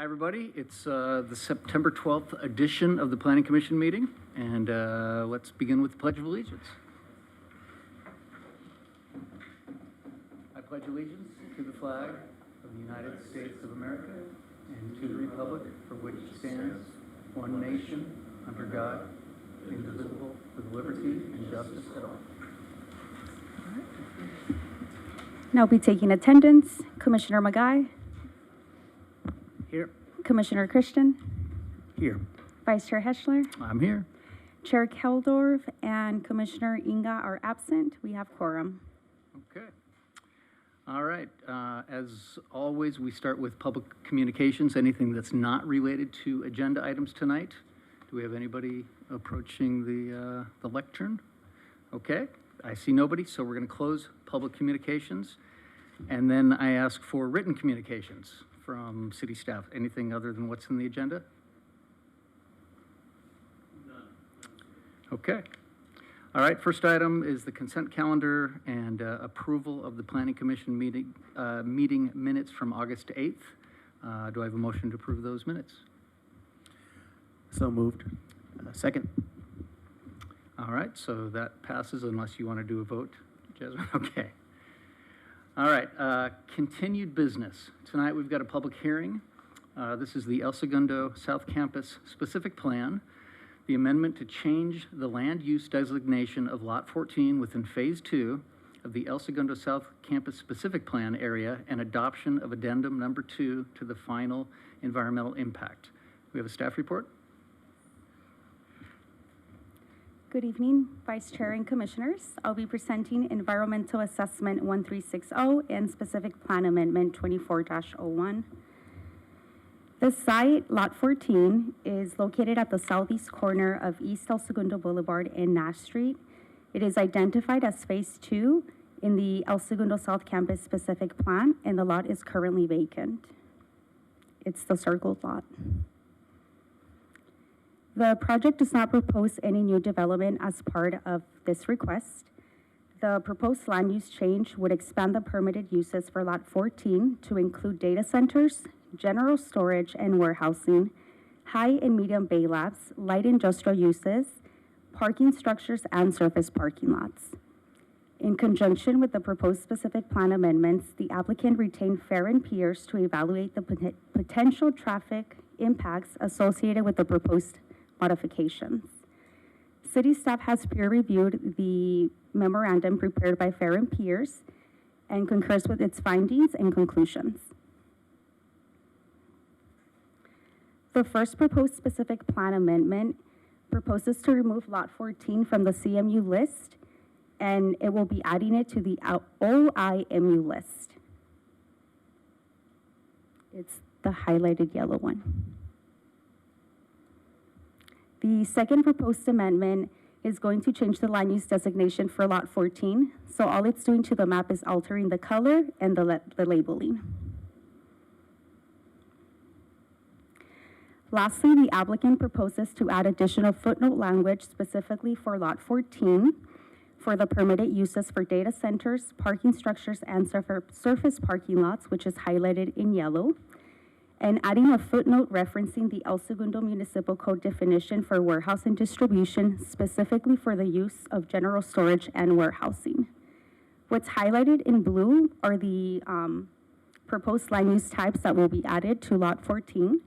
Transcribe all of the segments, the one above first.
Hi, everybody. It's the September 12th edition of the Planning Commission meeting, and let's begin with the Pledge of Allegiance. I pledge allegiance to the flag of the United States of America and to the republic for which it stands, one nation, under God, indivisible, with liberty and justice for all. Now be taking attendance. Commissioner Magai, Here. Commissioner Christian, Here. Vice Chair Heschler, I'm here. Chair Keldorf, and Commissioner Inga are absent. We have quorum. Okay. All right. As always, we start with public communications, anything that's not related to agenda items tonight. Do we have anybody approaching the lectern? Okay. I see nobody, so we're going to close public communications. And then I ask for written communications from city staff. Anything other than what's in the agenda? None. Okay. All right, first item is the consent calendar and approval of the Planning Commission meeting minutes from August 8th. Do I have a motion to approve those minutes? So moved. Second. All right, so that passes unless you want to do a vote, Jasmine. Okay. All right, continued business. Tonight we've got a public hearing. This is the El Segundo South Campus specific plan, the amendment to change the land use designation of Lot 14 within Phase 2 of the El Segundo South Campus specific plan area and adoption of addendum number 2 to the final environmental impact. We have a staff report. Good evening, Vice Chair and Commissioners. I'll be presenting Environmental Assessment 1360 and Specific Plan Amendment 24-01. The site, Lot 14, is located at the southeast corner of East El Segundo Boulevard and Nash Street. It is identified as Phase 2 in the El Segundo South Campus Specific Plan, and the lot is currently vacant. It's the circled lot. The project does not propose any new development as part of this request. The proposed land use change would expand the permitted uses for Lot 14 to include data centers, general storage and warehousing, high and medium bay labs, light industrial uses, parking structures, and surface parking lots. In conjunction with the proposed specific plan amendments, the applicant retained Fair and Pierce to evaluate the potential traffic impacts associated with the proposed modifications. City staff has peer-reviewed the memorandum prepared by Fair and Pierce and concurs with its findings and conclusions. The first proposed specific plan amendment proposes to remove Lot 14 from the CMU list, and it will be adding it to the OIMU list. It's the highlighted yellow one. The second proposed amendment is going to change the land use designation for Lot 14. So all it's doing to the map is altering the color and the labeling. Lastly, the applicant proposes to add additional footnote language specifically for Lot 14 for the permitted uses for data centers, parking structures, and surface parking lots, which is highlighted in yellow, and adding a footnote referencing the El Segundo Municipal Code definition for warehouse and distribution, specifically for the use of general storage and warehousing. What's highlighted in blue are the proposed land use types that will be added to Lot 14.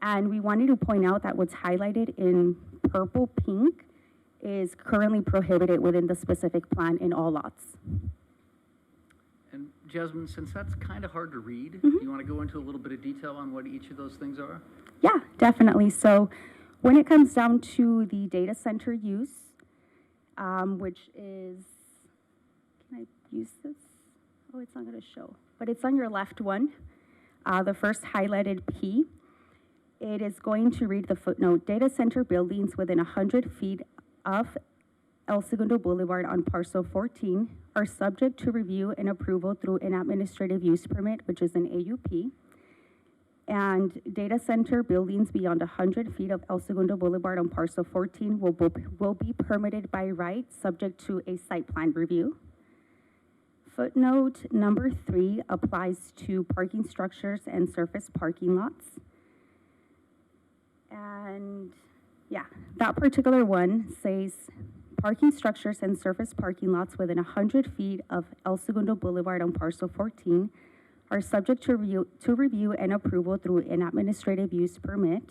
And we wanted to point out that what's highlighted in purple pink is currently prohibited within the specific plan in all lots. And Jasmine, since that's kind of hard to read, do you want to go into a little bit of detail on what each of those things are? Yeah, definitely. So when it comes down to the data center use, which is, can I use this? Oh, it's not going to show, but it's on your left one, the first highlighted P. It is going to read the footnote, data center buildings within 100 feet of El Segundo Boulevard on parcel 14 are subject to review and approval through an administrative use permit, which is an AUP. And data center buildings beyond 100 feet of El Segundo Boulevard on parcel 14 will be permitted by right, subject to a site plan review. Footnote number 3 applies to parking structures and surface parking lots. And yeah, that particular one says parking structures and surface parking lots within 100 feet of El Segundo Boulevard on parcel 14 are subject to review and approval through an administrative use permit.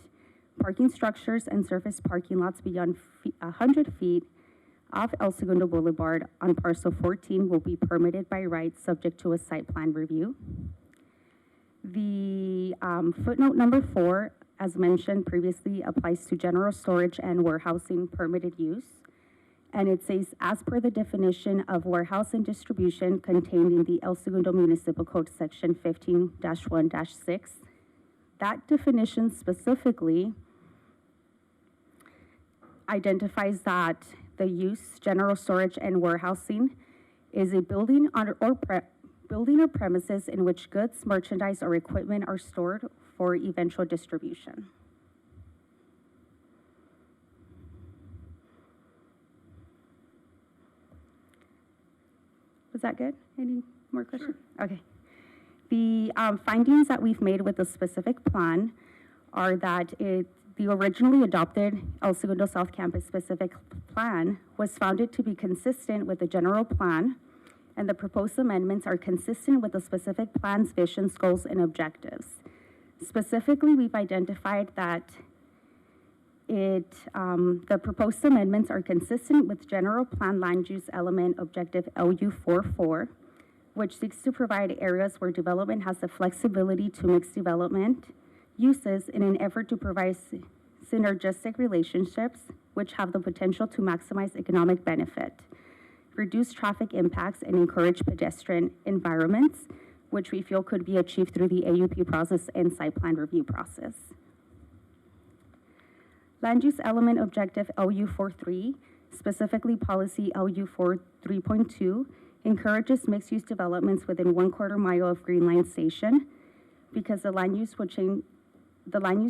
Parking structures and surface parking lots beyond 100 feet of El Segundo Boulevard on parcel 14 will be permitted by right, subject to a site plan review. The footnote number 4, as mentioned previously, applies to general storage and warehousing permitted use. And it says, as per the definition of warehouse and distribution contained in the El Segundo Municipal Code, section 15-1-6, that definition specifically identifies that the use, general storage and warehousing, is a building or premises in which goods, merchandise, or equipment are stored for eventual distribution. Was that good? Any more questions? Sure. Okay. The findings that we've made with the specific plan are that the originally adopted El Segundo South Campus specific plan was founded to be consistent with the general plan, and the proposed amendments are consistent with the specific plan's visions, goals, and objectives. Specifically, we've identified that the proposed amendments are consistent with general plan land use element objective LU44, which seeks to provide areas where development has the flexibility to mix development uses in an effort to provide synergistic relationships which have the potential to maximize economic benefit, reduce traffic impacts, and encourage pedestrian environments, which we feel could be achieved through the AUP process and site plan review process. Land use element objective LU43, specifically policy LU43.2, encourages mixed-use developments within 1/4 mile of Green Line Station because the land use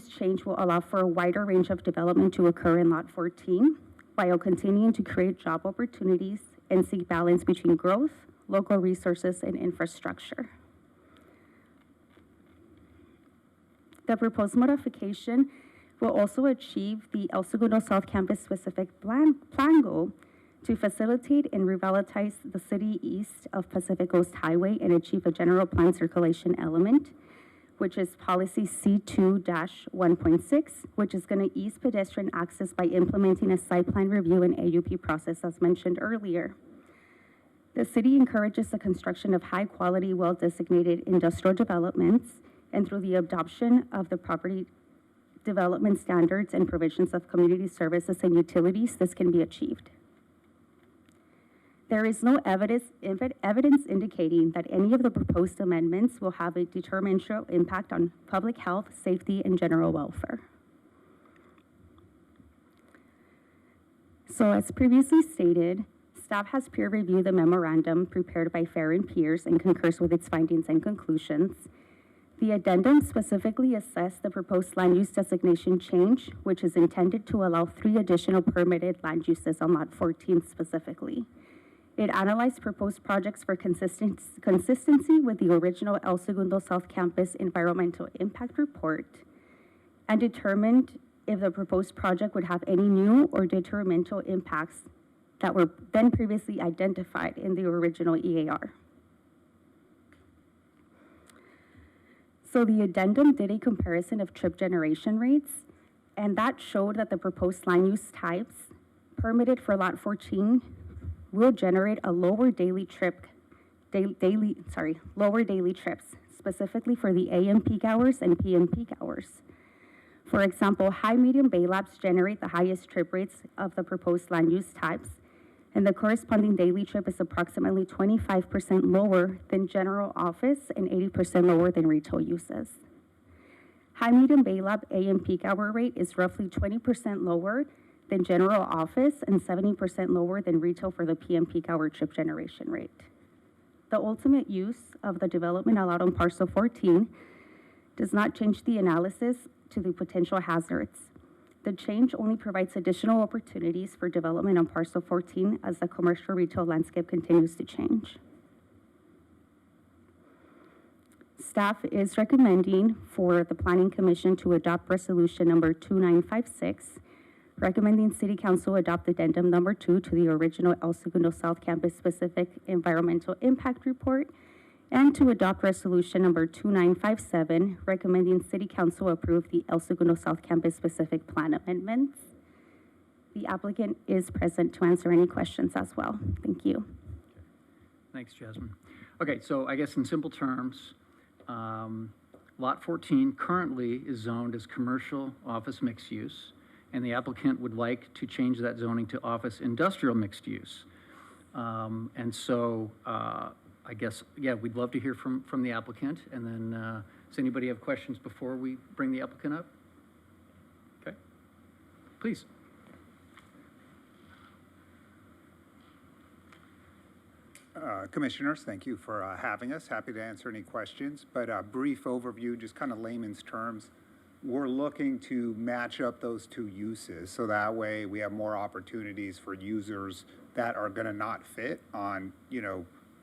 change will allow for a wider range of development to occur in Lot 14 while continuing to create job opportunities and seek balance between growth, local resources, and infrastructure. The proposed modification will also achieve the El Segundo South Campus specific plan goal to facilitate and revitalize the city east of Pacific Coast Highway and achieve a general plan circulation element, which is policy C2-1.6, which is going to ease pedestrian access by implementing a site plan review and AUP process as mentioned earlier. The city encourages the construction of high quality, well-designated industrial developments, and through the adoption of the property development standards and provisions of community services and utilities, this can be achieved. There is no evidence indicating that any of the proposed amendments will have a detrimental impact on public health, safety, and general welfare. So as previously stated, staff has peer reviewed the memorandum prepared by Fair and Peers and concurs with its findings and conclusions. The addendum specifically assessed the proposed land use designation change, which is intended to allow 3 additional permitted land uses on Lot 14 specifically. It analyzed proposed projects for consistency with the original El Segundo South Campus Environmental Impact Report and determined if the proposed project would have any new or detrimental impacts that were then previously identified in the original EAR. So the addendum did a comparison of trip generation rates, and that showed that the proposed land use types permitted for Lot 14 will generate a lower daily trips, specifically for the AM peak hours and PM peak hours. For example, high medium bay labs generate the highest trip rates of the proposed land use types, and the corresponding daily trip is approximately 25% lower than general office and 80% lower than retail uses. High medium bay lab AM peak hour rate is roughly 20% lower than general office and 70% lower than retail for the PM peak hour trip generation rate. The ultimate use of the development allowed on parcel 14 does not change the analysis to the potential hazards. The change only provides additional opportunities for development on parcel 14 as the commercial retail landscape continues to change. Staff is recommending for the Planning Commission to adopt resolution number 2956, recommending City Council adopt addendum number 2 to the original El Segundo South Campus specific environmental impact report, and to adopt resolution number 2957, recommending City Council approve the El Segundo South Campus specific plan amendments. The applicant is present to answer any questions as well. Thank you. Thanks, Jasmine. Okay, so I guess in simple terms, Lot 14 currently is zoned as commercial office mixed use, and the applicant would like to change that zoning to office industrial mixed use. And so I guess, yeah, we'd love to hear from the applicant, and then does anybody have questions before we bring the applicant up? Okay, please. Commissioners, thank you for having us. Happy to answer any questions, but a brief overview, just kind of layman's terms. We're looking to match up those two uses, so that way we have more opportunities for users that are going to not fit on,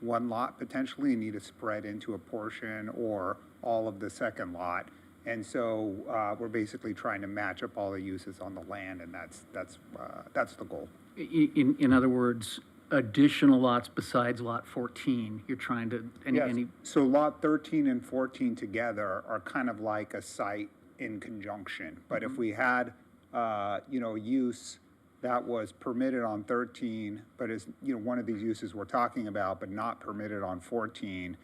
one lot potentially and need to spread into a portion or all of the second lot. And so we're basically trying to match up all the uses on the land, and that's the goal. In other words, additional lots besides Lot 14, you're trying to, Yes. So lot 13 and 14 together are kind of like a site in conjunction. But if we had, use that was permitted on 13, but is, one of these uses we're talking about, but not permitted on 14,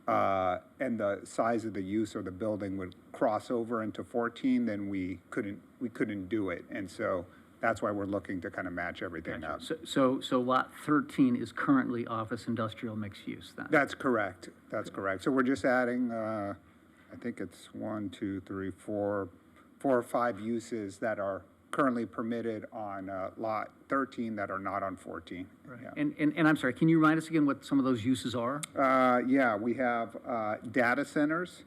and the size of the use or the building would cross over into 14, then we couldn't do it. And so that's why we're looking to kind of match everything up. so Lot 13 is currently office industrial mixed use then? That's correct. That's correct. So we're just adding, I think it's 4 or 5 uses that are currently permitted on lot 13 that are not on 14. Right. Yeah. And I'm sorry, can you remind us again what some of those uses are? Yeah, we have data centers,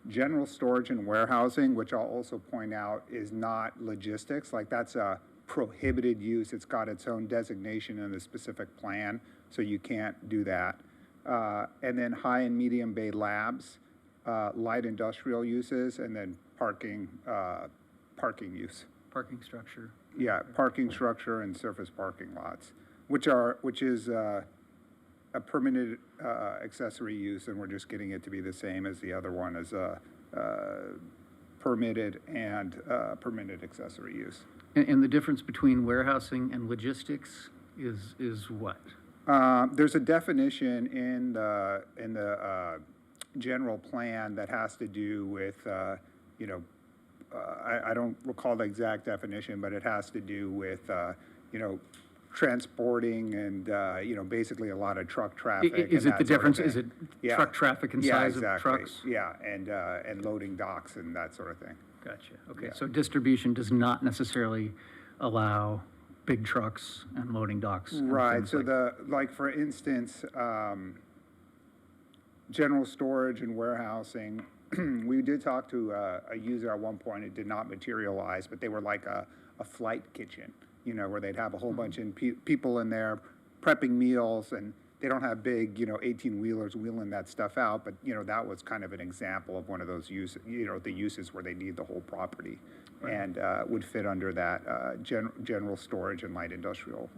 general storage and warehousing, which I'll also point out is not logistics. Like that's a prohibited use. It's got its own designation in the specific plan, so you can't do that. And then high and medium bay labs, light industrial uses, and then parking use. Parking structure? Yeah, parking structure and surface parking lots, which is a permitted accessory use, and we're just getting it to be the same as the other one as a permitted and permitted accessory use. And the difference between warehousing and logistics is what? There's a definition in the general plan that has to do with, I don't recall the exact definition, but it has to do with, transporting and, basically a lot of truck traffic. Is and it the that sort of difference? Is thing. it Yeah. truck traffic and Yeah, size of exactly. trucks? Yeah, and loading docks and that sort of thing. Gotcha. Okay, Yeah. so distribution does not necessarily allow big trucks and loading docks? and Right, things so like- for instance, general storage and warehousing, we did talk to a user at one point, it did not materialize, but they were like a flight kitchen, where they'd have a whole bunch of people in there prepping meals, and they don't have big, 18-wheelers wheeling that stuff out, but, that was kind of an example of one of those uses, the uses where they need the whole property. Right. And would fit under that general storage and light industrial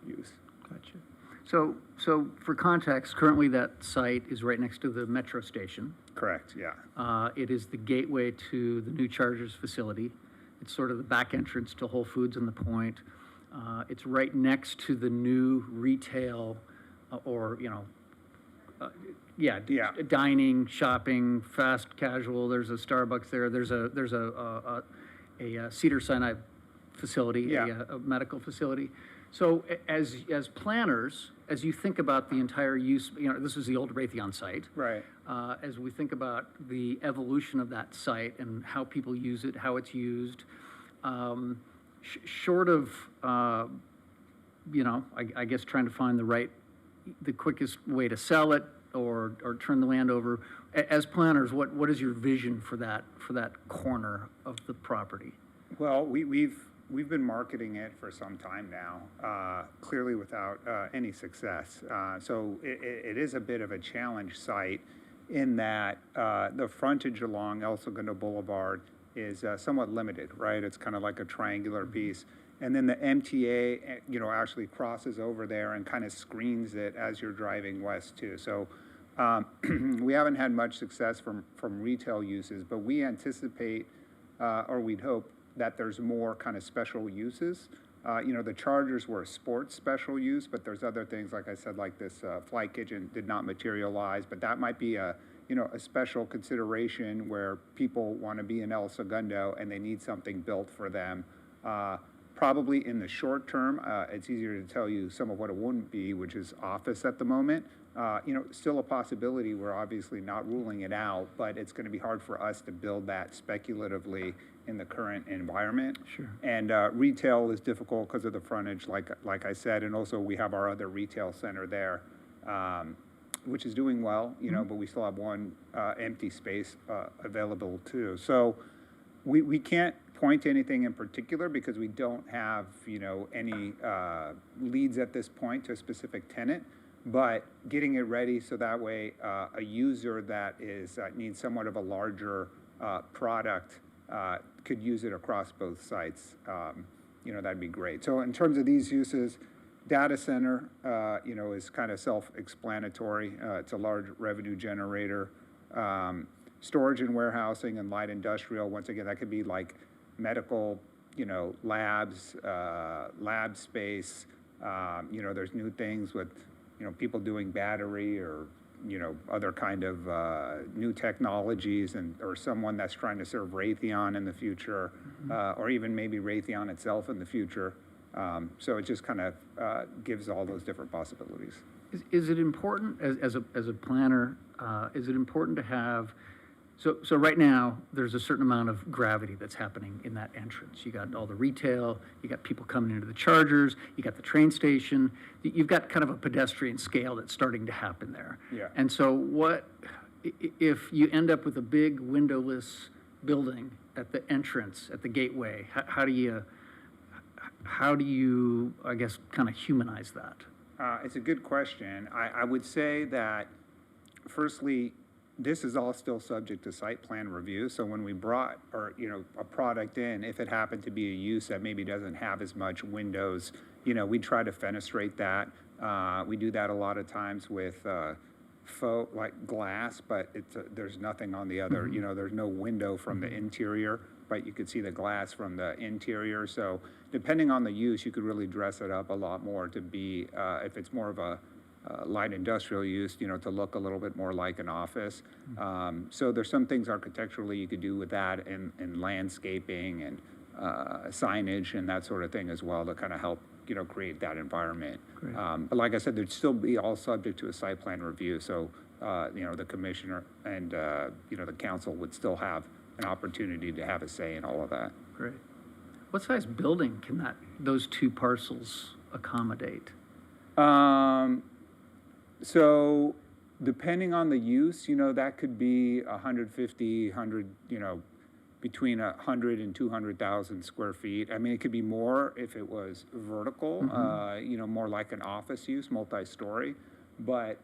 use. Gotcha. So for context, currently that site is right next to the metro station. Correct, yeah. It is the gateway to the new Chargers facility. It's sort of the back entrance to Whole Foods and the Point. It's right next to the new retail Yeah. dining, shopping, fast casual. There's a Starbucks there. There's a Cedar Sinai facility, Yeah. a medical facility. So as planners, as you think about the entire use, this is the old Raytheon site. Right. As we think about the evolution of that site and how people use it, how it's used, short of, I guess trying to find the quickest way to sell it or turn the land over, as planners, what is your vision for that corner of the property? Well, we've been marketing it for some time now, clearly without any success. So it is a bit of a challenge site. in that the frontage along El Segundo Boulevard is somewhat limited, right? It's kind of like a triangular piece. And then the MTA, actually crosses over there and kind of screens it as you're driving west too. So we haven't had much success from retail uses, but we anticipate, or we'd hope, that there's more kind of special uses. The Chargers were a sports special use, but there's other things, like I said, like this flight kitchen did not materialize, but that might be a special consideration where people want to be in El Segundo and they need something built for them. Probably in the short term, it's easier to tell you some of what it wouldn't be, which is office at the moment. Still a possibility. We're obviously not ruling it out, but it's going to be hard for us to build that speculatively in the current environment. Sure. And retail is difficult because of the frontage, like I said, and also we have our other retail center there, which is doing well, but we still have one empty space available too. So we can't point to anything in particular because we don't have, any leads at this point to a specific tenant, but getting it ready so that way a user that needs somewhat of a larger product could use it across both sites. That'd be great. So in terms of these uses, data center, is kind of self-explanatory. It's a large revenue generator. Storage and warehousing and light industrial, once again, that could be like medical, labs, lab space. There's new things with, people doing battery or, other kind of new technologies, or someone that's trying to serve Raytheon in the future, or even maybe Raytheon itself in the future. So it just kind of gives all those different possibilities. Is it important, as a planner, is it important to have, so right now, there's a certain amount of gravity that's happening in that entrance. You got all the retail, you got people coming into the Chargers, you got the train station, you've got kind of a pedestrian scale that's starting to happen there. Yeah. And so if you end up with a big windowless building at the entrance, at the gateway, how do you, I guess, kind of humanize that? It's a good question. I would say that, firstly, this is all still subject to site plan review. So when we brought, a product in, if it happened to be a use that maybe doesn't have as much windows, we try to fenestrate that. We do that a lot of times with faux, like glass, but there's nothing on the other, there's no window from the interior, but you could see the glass from the interior. So depending on the use, you could really dress it up a lot more to be, if it's more of a light industrial use, to look a little bit more like an office. So there's some things architecturally you could do with that, and landscaping and signage and that sort of thing as well to kind of help, create that environment. But like I said, there'd still be all subject to a site plan review. So, the commissioner and, the council would still have an opportunity to have a say in all of that. Great. What size building can those two parcels accommodate? So depending on the use, that could be 150, 100, between 100 and 200,000 square feet. I mean, it could be more if it was vertical, more like an office use, multi-story, but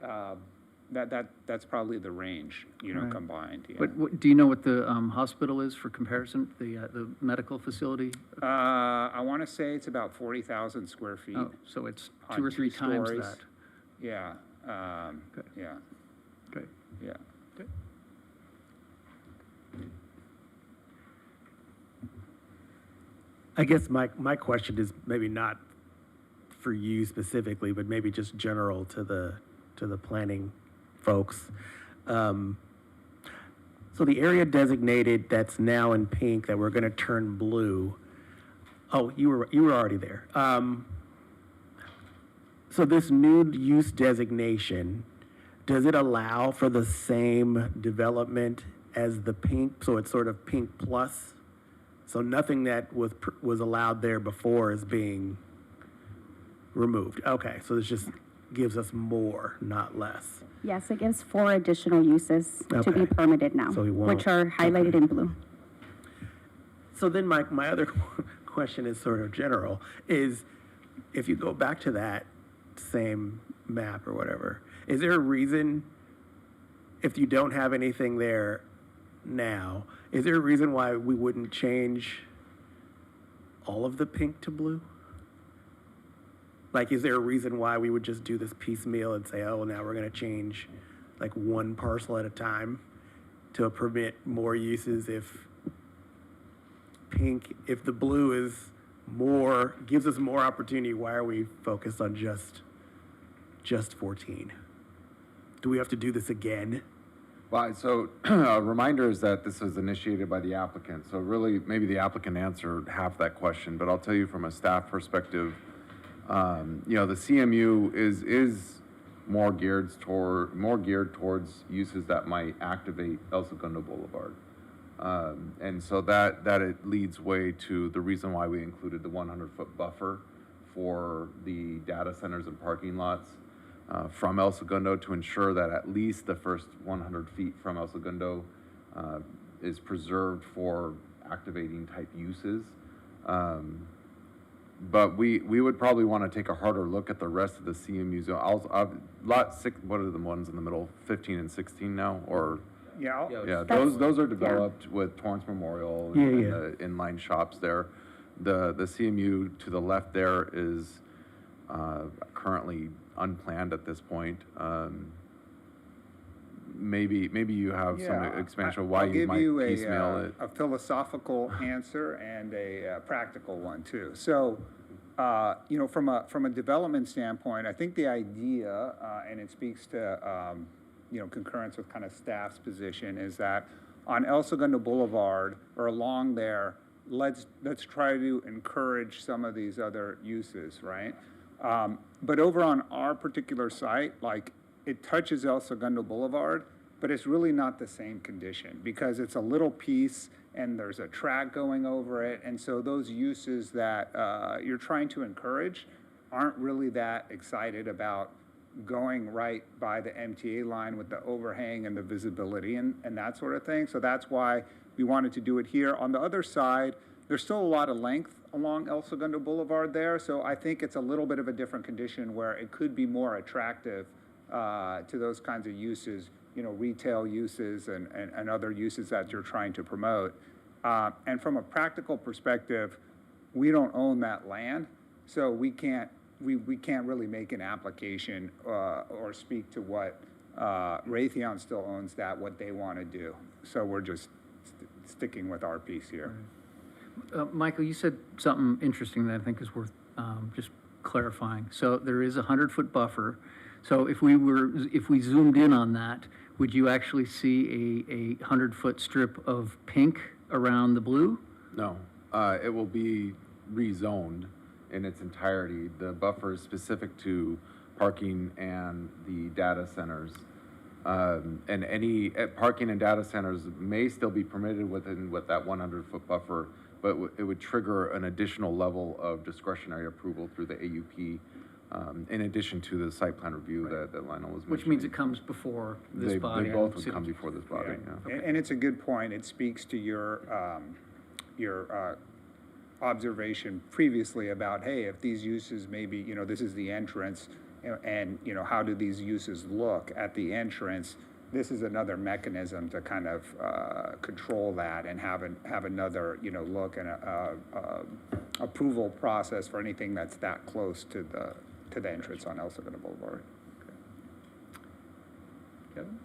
that's probably the range, Right. combined. Yeah. But do you know what the hospital is for comparison, the medical facility? I want to say it's about 40,000 square feet. Oh, so it's on 2 or 3 2 times stories. that. Yeah. Okay. Yeah. Great. Yeah. Okay. I guess my question is maybe not for you specifically, but maybe just general to the planning folks. So the area designated that's now in pink that we're going to turn blue. Oh, you were already there. So this new use designation, does it allow for the same development as the pink? So it's sort of pink plus? So nothing that was allowed there before is being removed. Okay, so this just gives us more, not less. Yes, it gives 4 additional uses to be Okay. permitted now, So we won't- which are highlighted in blue. So then my other question is sort of general, is if you go back to that same map or whatever, is there a reason if you don't have anything there now, is there a reason why we wouldn't change all of the pink to blue? Like, is there a reason why we would just do this piecemeal and say, oh, now we're gonna change like one parcel at a time to permit more uses if pink, if the blue is more, gives us more opportunity, why are we focused on just 14? Do we have to do this again? Well, so a reminder is that this is initiated by the applicant. So really, maybe the applicant answered half that question, but I'll tell you from a staff perspective, you know, the CMU is more geared towards uses that might activate El Segundo Boulevard. And so that it leads way to the reason why we included the 100-foot buffer for the data centers and parking lots from El Segundo to ensure that at least the first 100 feet from El Segundo is preserved for activating type uses. But we would probably want to take a harder look at the rest of the CMU zone. Lot 6, what are the ones in the middle, 15 and 16 now, or? Yeah, Yeah, That's- those are developed with Torrance Memorial Yeah, and yeah. the inline shops there. The CMU to the left there is currently unplanned at this point. Maybe you have some expansion of why you might piecemeal it. I'll give you a philosophical answer and a practical one too. So, you know, from a development standpoint, I think the idea, and it speaks to, you know, concurrence with kind of staff's position, is that on El Segundo Boulevard or along there, let's try to encourage some of these other uses, right? But over on our particular site, like, it touches El Segundo Boulevard, but it's really not the same condition because it's a little piece and there's a track going over it. And so those uses that you're trying to encourage aren't really that excited about going right by the MTA line with the overhang and the visibility and that sort of thing. So that's why we wanted to do it here. On the other side, there's still a lot of length along El Segundo Boulevard there. So I think it's a little bit of a different condition where it could be more attractive to those kinds of uses, you know, retail uses and other uses that you're trying to promote. And from a practical perspective, we don't own that land, so we can't really make an application or speak to what Raytheon still owns that, what they want to do. So we're just sticking with our piece here. Michael, you said something interesting that I think is worth just clarifying. So there is a 100-foot buffer. So if we zoomed in on that, would you actually see a 100-foot strip of pink around the blue? No, it will be rezoned in its entirety. The buffer is specific to parking and the data centers. And any parking and data centers may still be permitted with that 100-foot buffer, but it would trigger an additional level of discretionary approval through the AUP, in addition to the site plan review that Lionel was mentioning. Which means it comes before this body. They both would come before this body, yeah. And it's a good point. It speaks to your observation previously about, hey, if these uses maybe, you know, this is the entrance, and you know, how do these uses look at the entrance? This is another mechanism to kind of control that and have another, you know, look and approval process for anything that's that close to the entrance on El Segundo Boulevard. Kevin?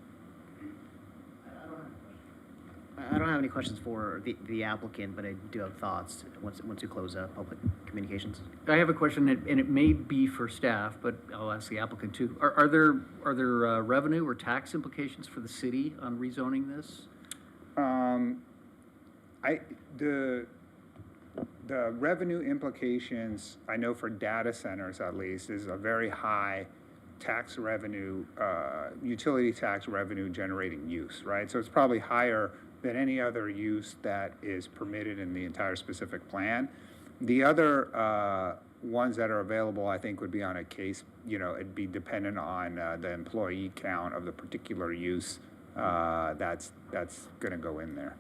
I don't have any questions for the applicant, but I do have thoughts once you close public communications. I have a question, and it may be for staff, but I'll ask the applicant too. Are there revenue or tax implications for the city on rezoning this? The revenue implications, I know for data centers at least, is a very high tax revenue, utility tax revenue generating use, right? So it's probably higher than any other use that is permitted in the entire specific plan. The other ones that are available, I think, would be on a case, you know, it'd be dependent on the employee count of the particular use that's going to go in there.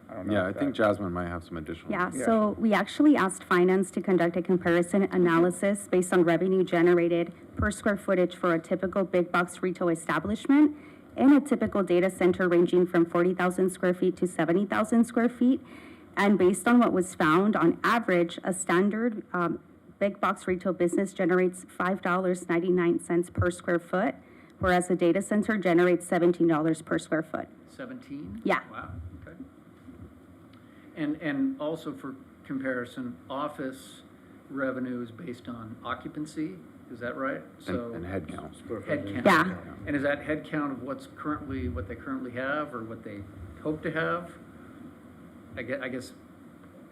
I don't know. Yeah, I if think that- Jasmine might have some additional. Yeah, Yeah. so we actually asked finance to conduct a comparison analysis based on revenue generated per square footage for a typical big box retail establishment. in a typical data center ranging from 40,000 square feet to 70,000 square feet. And based on what was found, on average, a standard big box retail business generates $5.99 per square foot, whereas a data center generates $17 per square foot. 17? Yeah. Wow, okay. And also for comparison, office revenue is based on occupancy, is that right? So And head count. head count. Yeah. And is that head count of what they currently have or what they hope to have? I guess,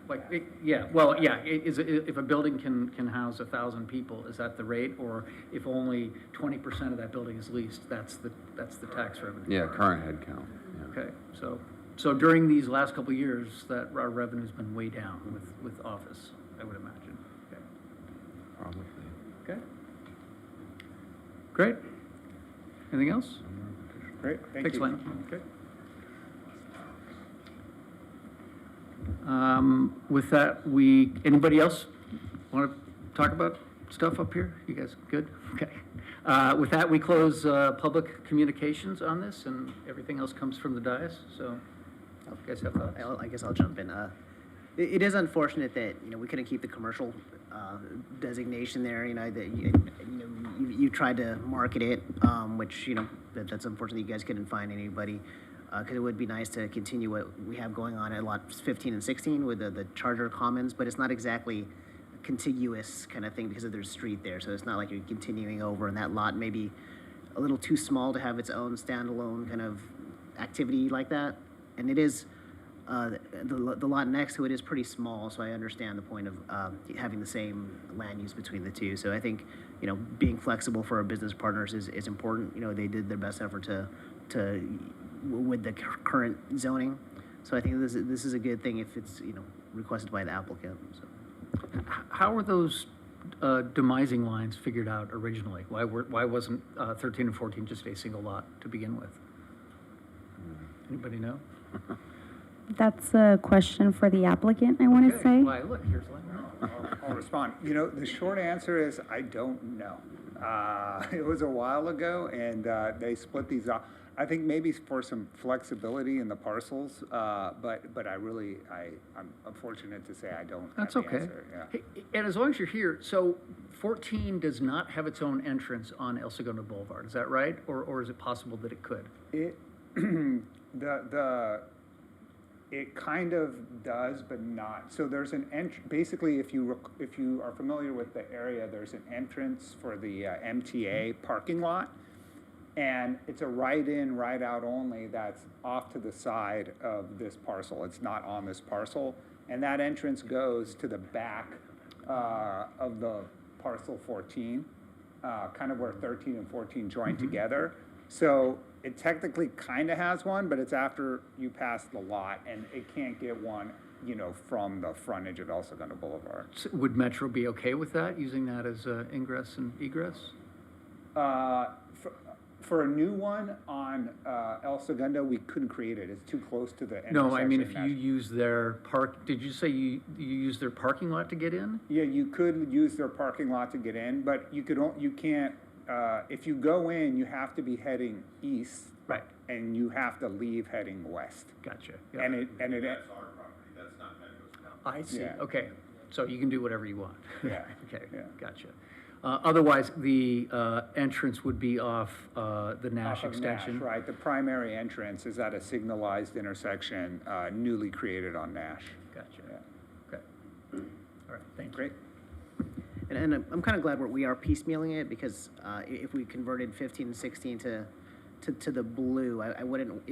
if a building can house 1,000 people, is that the rate? Or if only 20% of that building is leased, that's the tax revenue? Yeah, current head count. Yeah. Okay, so during these last couple of years, that our revenue's been way down with office, I would imagine. Okay. Probably. Okay. Great. Anything else? Great, thank Thanks, you. Lane. Okay. With that, anybody else want to talk about stuff up here? You guys good? Okay. With that, we close public communications on this, and everything else comes from the dais, so you guys have thoughts? I guess I'll jump in. It is unfortunate that, we couldn't keep the commercial designation there, that you tried to market it, which, that's unfortunate you guys couldn't find anybody. Because it would be nice to continue what we have going on at lots 15 and 16 with the Charger Commons, but it's not exactly a contiguous kind of thing because of their street there. So it's not like you're continuing over, and that lot may be a little too small to have its own standalone kind of activity like that. And it is, the lot next to it is pretty small, so I understand the point of having the same land use between the two. So I think, being flexible for our business partners is important. They did their best effort to with the current zoning. So I think this is a good thing if it's, requested by the applicant, so. How were those demising lines figured out originally? Why wasn't 13 and 14 just a single lot to begin with? Anybody know? That's a question for the applicant, I want to Okay, say. why, look, here's Lane. I'll respond. The short answer is I don't know. It was a while ago, and they split these up. I think maybe for some flexibility in the parcels, but I'm unfortunate to say I don't have That's the okay. answer. Yeah. Hey, and as long as you're here, so 14 does not have its own entrance on El Segundo Boulevard, is that right? Or is it possible that it could? It, it kind of does, but not. So there's an basically, if you are familiar with the area, there's an entrance for the MTA parking lot. And it's a right-in, right-out only that's off to the side of this parcel. It's not on this parcel. And that entrance goes to the back of the parcel 14, kind of where 13 and 14 join together. So it technically kind of has one, but it's after you pass the lot, and it can't get one, from the frontage of El Segundo Boulevard. So would Metro be okay with that, using that as ingress and egress? For a new one on El Segundo, we couldn't create it. It's too close to the intersection. No, I mean, if you use their did you say you use their parking lot to get in? Yeah, you could use their parking lot to get in, but you can't, if you go in, you have to be heading east. Right. And you have to leave heading west. Gotcha. That's our property, that's not Metro's I see, Yeah. okay. So you can do whatever you want? Yeah. Okay, Yeah. gotcha. Otherwise, the entrance would be off the Nash Off of extension? Nash, right. The primary entrance is at a signalized intersection newly created on Nash. Gotcha. Yeah. Okay. All right, thank you. Great. And I'm kind of glad we are piecemealing it, because if we converted 15 and 16 to the blue, I wouldn't,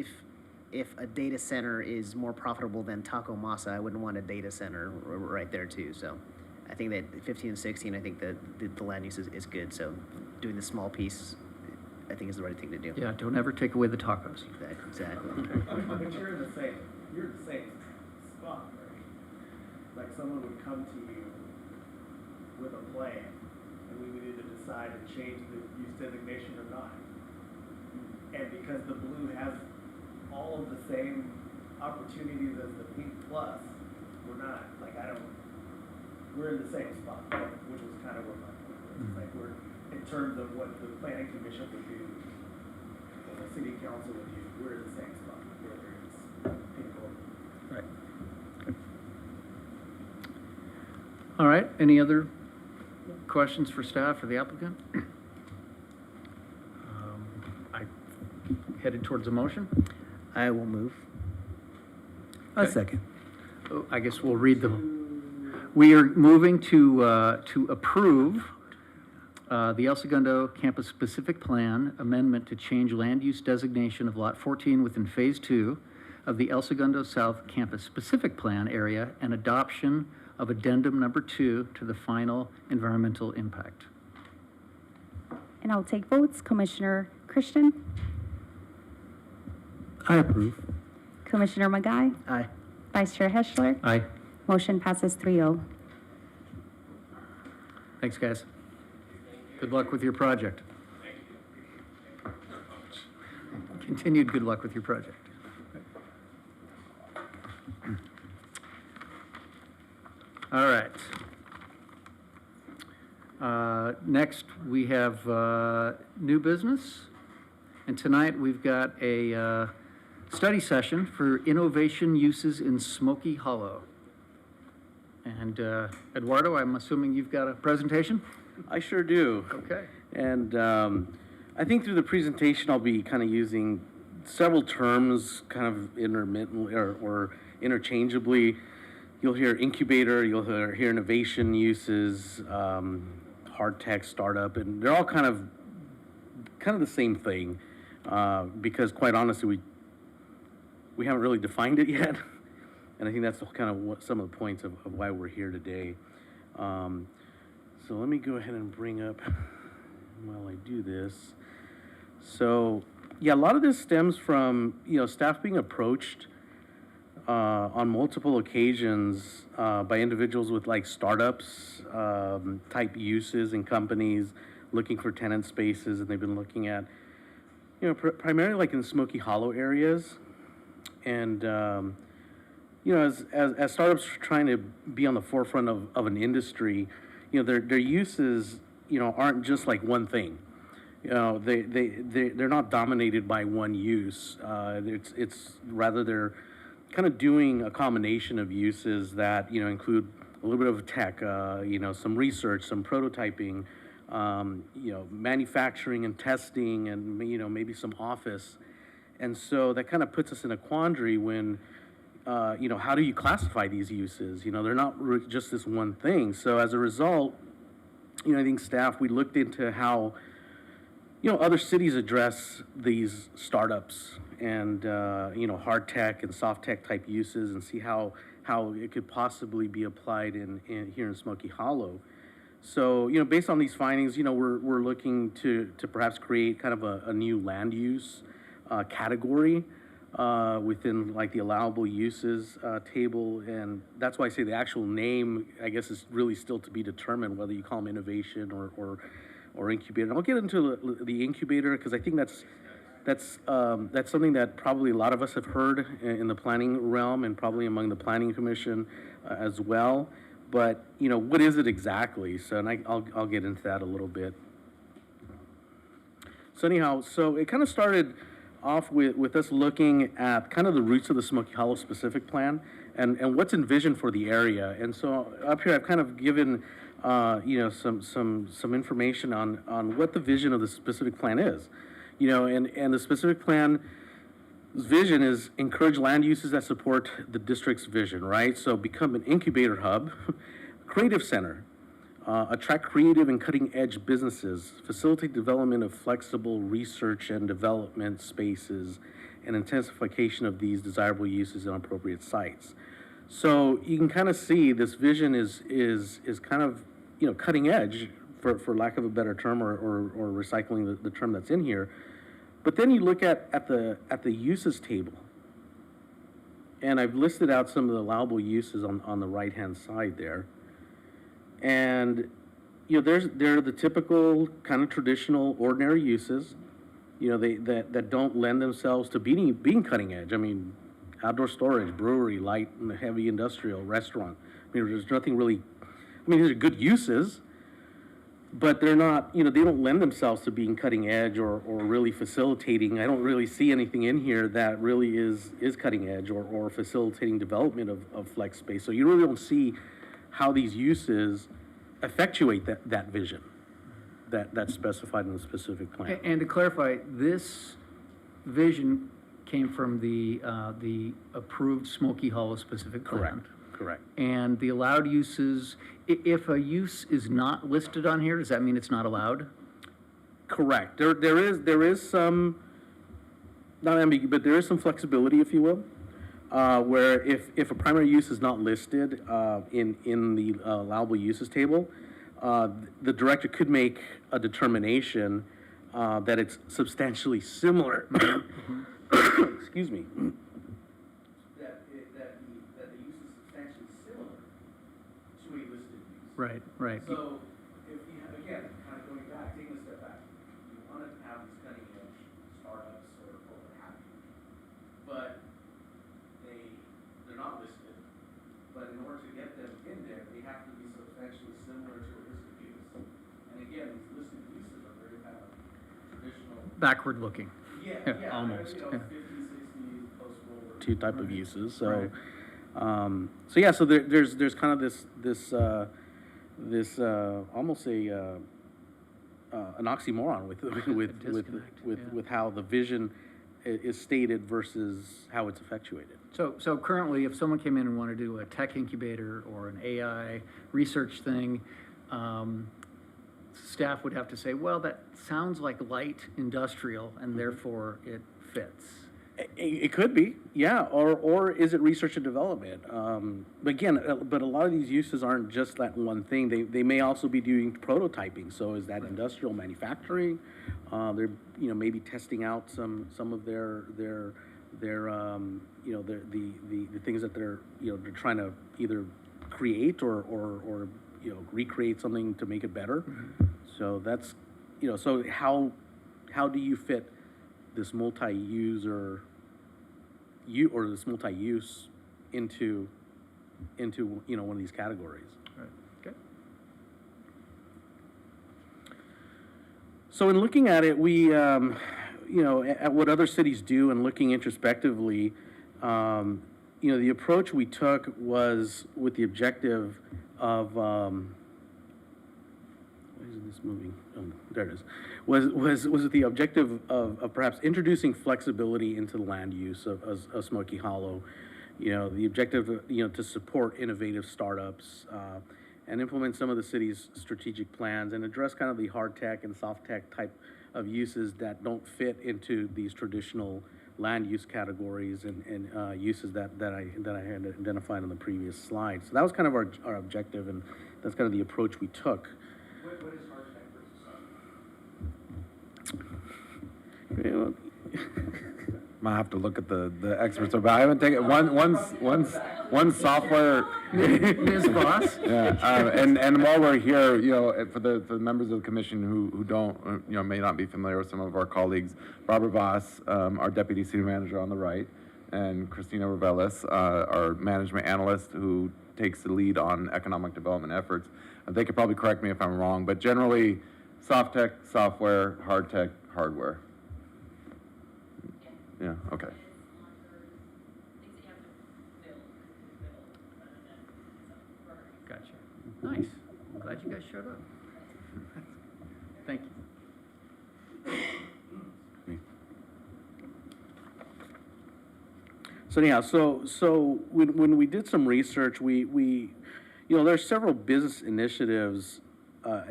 if a data center is more profitable than Taco Masa, I wouldn't want a data center right there too. So I think that 15 and 16, I think that the land use is good. So doing the small piece, I think is the right thing to do. Yeah, don't ever take away the tacos. Exactly. But you're in the same spot, right? Like someone would come to you with a plan, and we would either decide to change the use designation or not. And because the blue has all of the same opportunities as the pink plus, we're not, we're in the same spot, which was kind of what my point was. Like, we're, in terms of what the planning commission would do, city council with you, we're in the same spot, whether it's people. Right. Okay. All right, any other questions for staff or the applicant? I headed towards a motion. I will move. A Okay. second. Oh, I guess we'll read we are moving to approve the El Segundo Campus-Specific Plan Amendment to change land use designation of Lot 14 within Phase 2 of the El Segundo South Campus-Specific Plan area and adoption of Addendum Number 2 to the final environmental impact. And I'll take votes. Commissioner Christian, I approve. Commissioner Magai, Aye. Vice Chair Heschler. Aye. Motion passes 3-0. Thanks, guys. Good luck with your project. Continued good luck with your project. All right. Next, we have new business. And tonight, we've got a study session for innovation uses in Smoky Hollow. And Eduardo, I'm assuming you've got a presentation? I sure do. Okay. And I think through the presentation, I'll be kind of using several terms kind of intermittently or interchangeably. You'll hear incubator, you'll hear innovation uses, hard tech startup, and they're all kind of the same thing because quite honestly, we haven't really defined it yet. And I think that's kind of what some of the points of why we're here today. So let me go ahead and bring up, while I do this. So, yeah, a lot of this stems from, staff being approached on multiple occasions by individuals with like startups type uses and companies looking for tenant spaces, and they've been looking at, primarily like in the Smoky Hollow areas. And, as startups are trying to be on the forefront of an industry, their uses, aren't just like one thing. They're not dominated by one use. It's rather they're kind of doing a combination of uses that, include a little bit of tech, some research, some prototyping, manufacturing and testing, and, maybe some office. And so that kind of puts us in a quandary when, how do you classify these uses? They're not just this one thing. So as a result, I think staff, we looked into how, other cities address these startups and, hard tech and soft tech type uses and see how it could possibly be applied here in Smoky Hollow. So, based on these findings, we're looking to perhaps create kind of a new land use category within like the allowable uses table, and that's why I say the actual name, I guess, is really still to be determined whether you call them innovation or incubator. And I'll get into the incubator because I think that's something that probably a lot of us have heard in the planning realm and probably among the planning commission as well. But what is it exactly? So, and I'll get into that a little bit. So anyhow, so it kind of started off with us looking at kind of the roots of the Smoky Hollow specific plan and what's envisioned for the area. And so up here I've kind of given some information on what the vision of the specific plan is. And the specific plan's vision is encourage land uses that support the district's vision, right? So become an incubator hub, creative center, attract creative and cutting-edge businesses, facilitate development of flexible research and development spaces, and intensification of these desirable uses in appropriate sites. So you can kind of see this vision is kind of cutting edge, for lack of a better term, or recycling the term that's in here. But then you look at the uses table, and I've listed out some of the allowable uses on the right-hand side there. And they're the typical kind of traditional ordinary uses, that don't lend themselves to being cutting edge. I mean, outdoor storage, brewery, light and heavy industrial, restaurant. I mean, there's nothing really. I mean, these are good uses, but they're not, you know, they don't lend themselves to being cutting edge or really facilitating. I don't really see anything in here that really is cutting edge or facilitating development of flex space. So you really don't see how these uses effectuate that vision that's specified in the specific plan. And to clarify, this vision came from the approved Smoky Hollow specific plan. Correct. And the allowed uses, if a use is not listed on here, does that mean it's not allowed? Correct. There is some, not ambiguous, but there is some flexibility, if you will, where if a primary use is not listed in the allowable uses table, the director could make a determination that it's substantially similar. Excuse me. That the use is substantially similar to a listed use. Right. So, if you have, again, kind of going back, taking a step back, you want to have these cutting edge startups or what have you, but they're not listed. But in order to get them in there, they have to be substantially similar to a listed use. And again, these listed uses are very kind of traditional. Backward looking. Yeah, almost. You know, 50, 60, post-World War II type of uses. So, Right. So there's kind of this almost an oxymoron with how the vision is stated versus how it's effectuated. So currently, if someone came in and wanted to do a tech incubator or an AI research thing, staff would have to say, well, that sounds like light industrial, and therefore it fits. It could be, yeah, or is it research and development? But again, but a lot of these uses aren't just that one thing. They may also be doing prototyping. So is that industrial manufacturing? They're maybe testing out some of their the things that they're trying to either create or recreate something to make it better. Mm-hmm. So that's so how do you fit this multi-user or this multi-use into one of these categories. Right. Okay. So in looking at it, we at what other cities do and looking introspectively, the approach we took was with the objective of why isn't this moving? Oh, there it is. Was with the objective of perhaps introducing flexibility into the land use of Smoky Hollow. The objective, to support innovative startups and implement some of the city's strategic plans and address kind of the hard tech and soft tech type of uses that don't fit into these traditional land use categories and uses that I had identified on the previous slide. So that was kind of our objective, and that's kind of the approach we took. What is hard tech versus soft? Might have to look at the experts, but I haven't taken one software. Ms. Voss? Yeah, and while we're here, for the members of the commission who don't, may not be familiar with some of our colleagues, Barbara Voss, our deputy city manager on the right, and Christina Revelis, our management analyst who takes the lead on economic development efforts. They could probably correct me if I'm wrong, but generally, soft tech, software, hard tech, hardware. Yeah, okay. Gotcha. Nice. I'm glad you guys showed up. Thank you. So anyhow, so when we did some research, we there's several business initiatives that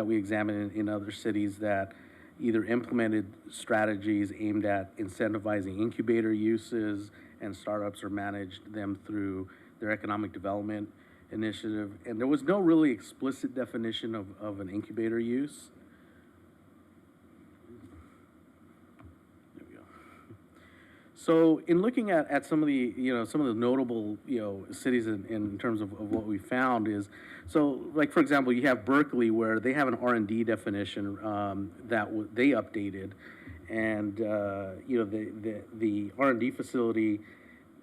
we examined in other cities that either implemented strategies aimed at incentivizing incubator uses and startups or managed them through their economic development initiative. And there was no really explicit definition of an incubator use. There we go. So in looking at some of the notable cities in terms of what we found is, so like for example, you have Berkeley where they have an R&D definition that they updated, and the R&D facility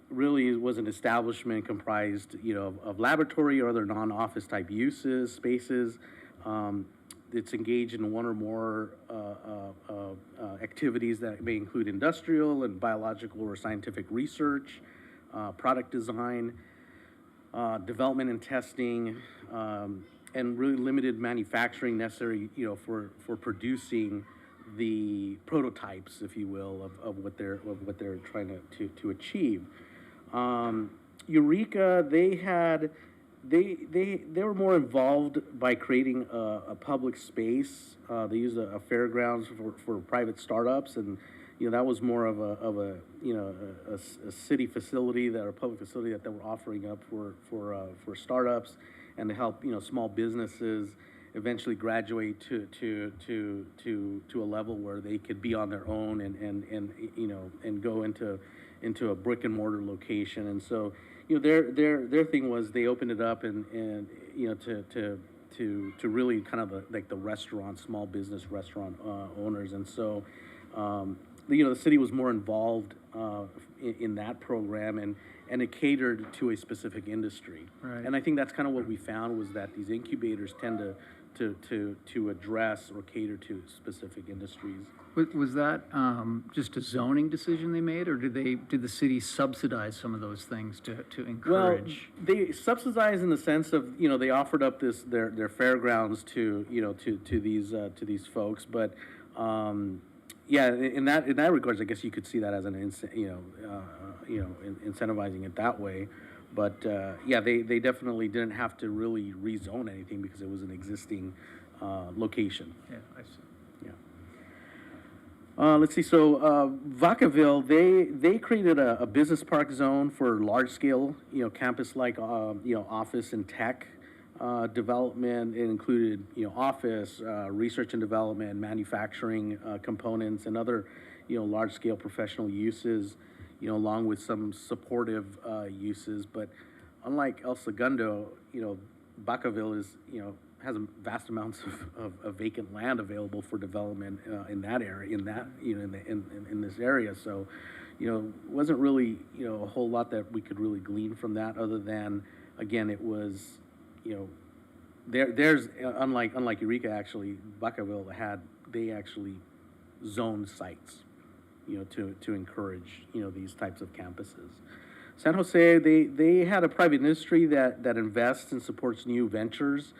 really was an establishment comprised of laboratory or other non-office type spaces, it's engaged in one or more activities that may include industrial and biological or scientific research, product design, development and testing, and really limited manufacturing necessary, for producing the prototypes, if you will, of what they're trying to achieve. Eureka, they were more involved by creating a public space. They used a fairgrounds for private startups, and that was more of a city facility, a public facility that they were offering up for startups, and to help small businesses eventually graduate to a level where they could be on their own and go into a brick and mortar location. And so their thing was they opened it up and to really kind of the restaurant, small business restaurant owners. And so the city was more involved in that program, and it catered to a specific industry. Right. And I think that's kind of what we found was that these incubators tend to address or cater to specific industries. Was that just a zoning decision they made, or did the city subsidize some of those things to encourage? Well, they subsidized in the sense of they offered up their fairgrounds to these folks, but yeah, in that regards, I guess you could see that as an incentivizing it that way. But yeah, they definitely didn't have to really rezone anything because it was an existing location. Yeah, I see. Let's see. So Vacaville, they created a business park zone for large scale, campus-like, office and tech development. It included, office, research and development, manufacturing components, and other, large scale professional uses, along with some supportive uses. But unlike El Segundo, Vacaville is, has vast amounts of vacant land available for development in that area, in this area. So, wasn't really, a whole lot that we could really glean from that, other than, again, it was, there's unlike Eureka, actually, Vacaville they actually zoned sites, to encourage, these types of campuses. San Jose, they had a private industry that invests and supports new ventures,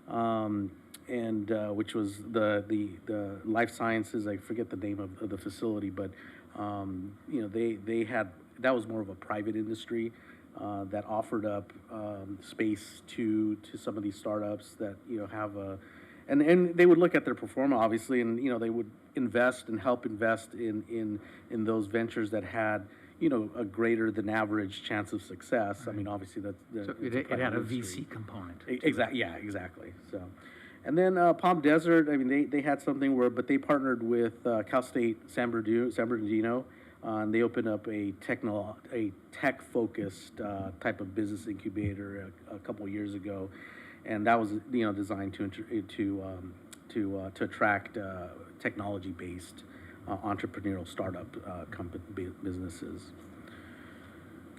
and which was the life sciences. I forget the name of the facility, but they had, that was more of a private industry that offered up space to some of these startups that have a, and they would look at their performance, obviously, and they would invest and help invest in those ventures that had a greater than average chance of success. I mean, obviously So it had a VC component. Exactly. Yeah, exactly. So, and then Palm Desert. I mean, they had something but they partnered with Cal State San Bernardino, and they opened up a tech-focused type of business incubator a couple of years ago, and that was designed to attract technology-based entrepreneurial startup businesses.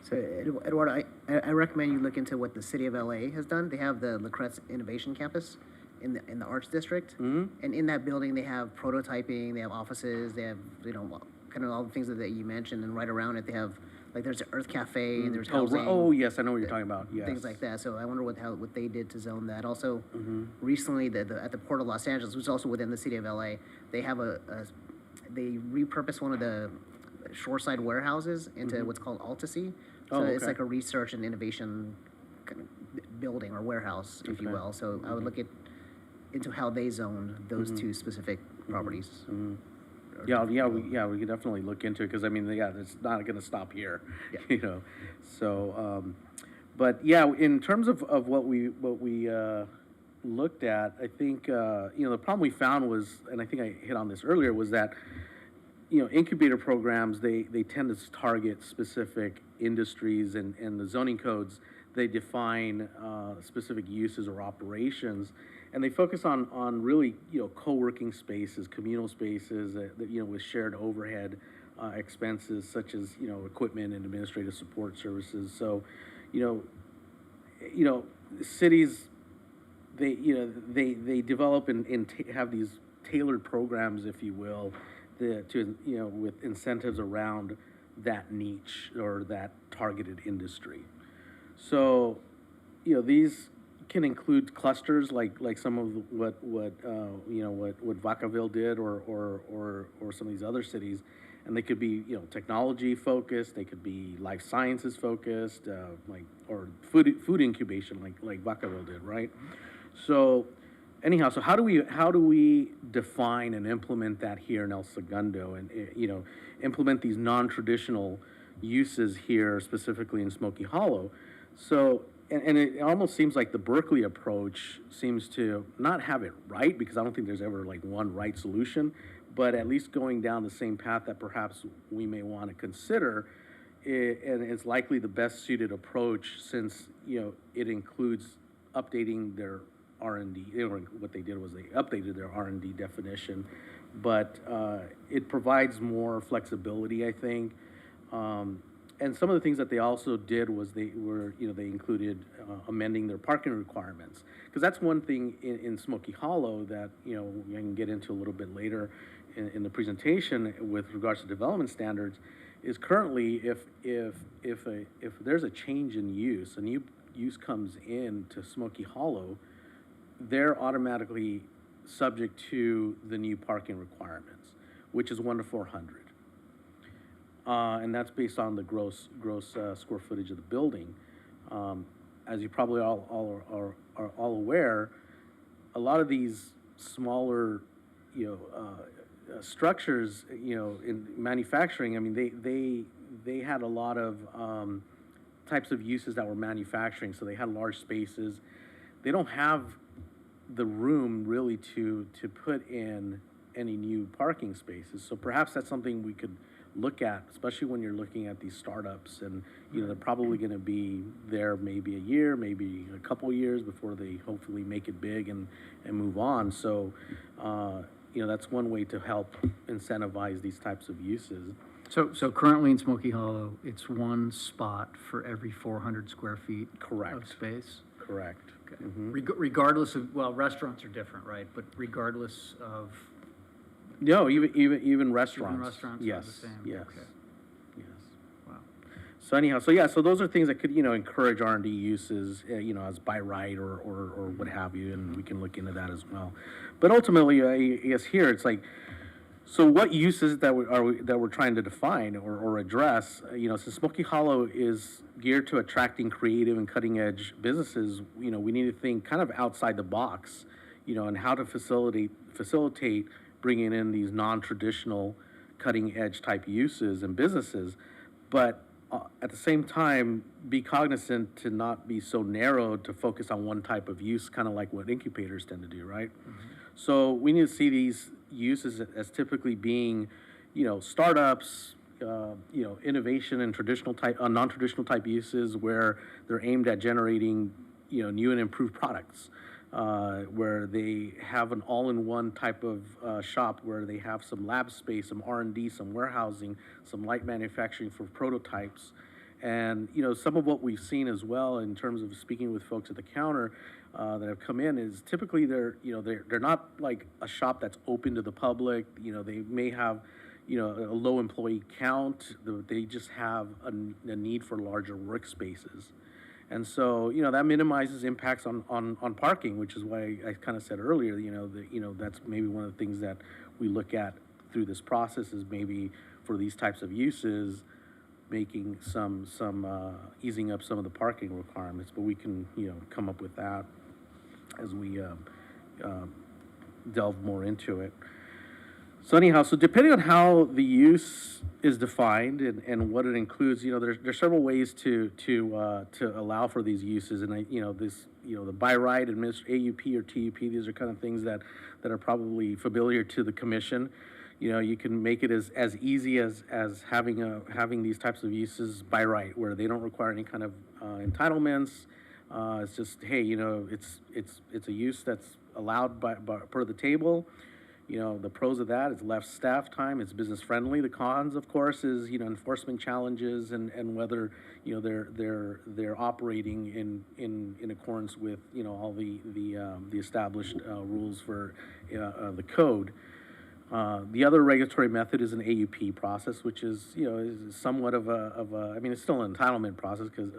So, Eduardo, I recommend you look into what the city of LA has done. They have the La Crest Innovation Campus in the Arts District, and in that building they have prototyping, they have offices, they have kind of all the things that you mentioned, and right around it they have there's an Earth Cafe and there's housing. Oh yes, I know what you're talking about. Yes. Things like that. So I wonder what they did to zone that. Also, recently at the Port of Los Angeles, which is also within the city of LA, they have they repurposed one of the shoreside warehouses into what's called Altasea. So it's like a research and innovation kind of building or warehouse, if you will. So I would look into how they zoned those two specific properties. Yeah, we could definitely look into it, because I mean, it's not going to stop here, Yeah. So, but yeah, in terms of what we looked at, I think the problem we found was, and I think I hit on this earlier, was that incubator programs, they tend to target specific industries, and the zoning codes, they define specific uses or operations, and they focus on really co-working spaces, communal spaces that with shared overhead expenses, such as equipment and administrative support services. So cities they develop and have these tailored programs, if you will, with incentives around that niche or that targeted industry. So, these can include clusters like some of what Vacaville did or some of these other cities, and they could be technology focused, they could be life sciences focused, or food incubation like Vacaville did, right? So anyhow, so how do we define and implement that here in El Segundo, and implement these non-traditional uses here, specifically in Smoky Hollow? So, and it almost seems like the Berkeley approach seems to not have it right, because I don't think there's ever like one right solution, but at least going down the same path that perhaps we may want to consider, and it's likely the best suited approach, since it includes updating their R&D. What they did was they updated their R&D definition, but it provides more flexibility, I think. And some of the things that they also did was they included amending their parking requirements, because that's one thing in Smoky Hollow that I can get into a little bit later in the presentation with regards to development standards. Is currently if there's a change in use, a new use comes in to Smoky Hollow, they're automatically subject to the new parking requirements, which is 1 to 400. And that's based on the gross square footage of the building. As you probably all are all aware, a lot of these smaller, structures, in manufacturing, I mean, they had a lot of types of uses that were manufacturing, so they had large spaces. They don't have the room really to put in any new parking spaces. So perhaps that's something we could look at, especially when you're looking at these startups, and they're probably going to be there maybe a year, maybe a couple years before they hopefully make it big and move on. So that's one way to help incentivize these types of uses. So currently in Smoky Hollow, it's one spot for every 400 square feet Correct. of space? Correct. Okay. Mhm. Regardless of, well, restaurants are different, right? But regardless of, No, even restaurants. restaurants are Yes. the same? Yes. Okay. Yes. Wow. So anyhow, so those are things that could encourage R&D uses, as by right or what have you, and we can look into that as well. But ultimately, I guess here it's like, so what uses that we're trying to define or address? Since Smoky Hollow is geared to attracting creative and cutting edge businesses, we need to think kind of outside the box, and how to facilitate bringing in these non-traditional cutting edge type uses and businesses, but at the same time, be cognizant to not be so narrow to focus on one type of use, kind of like what incubators tend to do, right? Mm-hmm. So we need to see these uses as typically being, startups, innovation and traditional type, non-traditional type uses where they're aimed at generating, new and improved products. Where they have an all-in-one type of shop where they have some lab space, some R&D, some warehousing, some light manufacturing for prototypes. And, some of what we've seen as well in terms of speaking with folks at the counter that have come in is typically they're not like a shop that's open to the public. They may have, a low employee count. They just have a need for larger workspaces. And so, that minimizes impacts on parking, which is why I kind of said earlier, that's maybe one of the things that we look at through this process is maybe for these types of uses, making some easing up some of the parking requirements. But we can, come up with that as we delve more into it. So anyhow, so depending on how the use is defined and what it includes, there's several ways to allow for these uses, and the by right, AUP or TUP, these are kind of things that are probably familiar to the commission. You can make it as easy as having these types of uses by right, where they don't require any kind of entitlements. It's just, hey, it's a use that's allowed by per the table. You know, the pros of that is less staff time, it's business friendly. The cons, of course, is, you know, enforcement challenges and whether, you know, they're operating in accordance with, you know, all the established rules for the code. The other regulatory method is an AUP process, which is, you know, is somewhat of a, I mean, it's still an entitlement process because,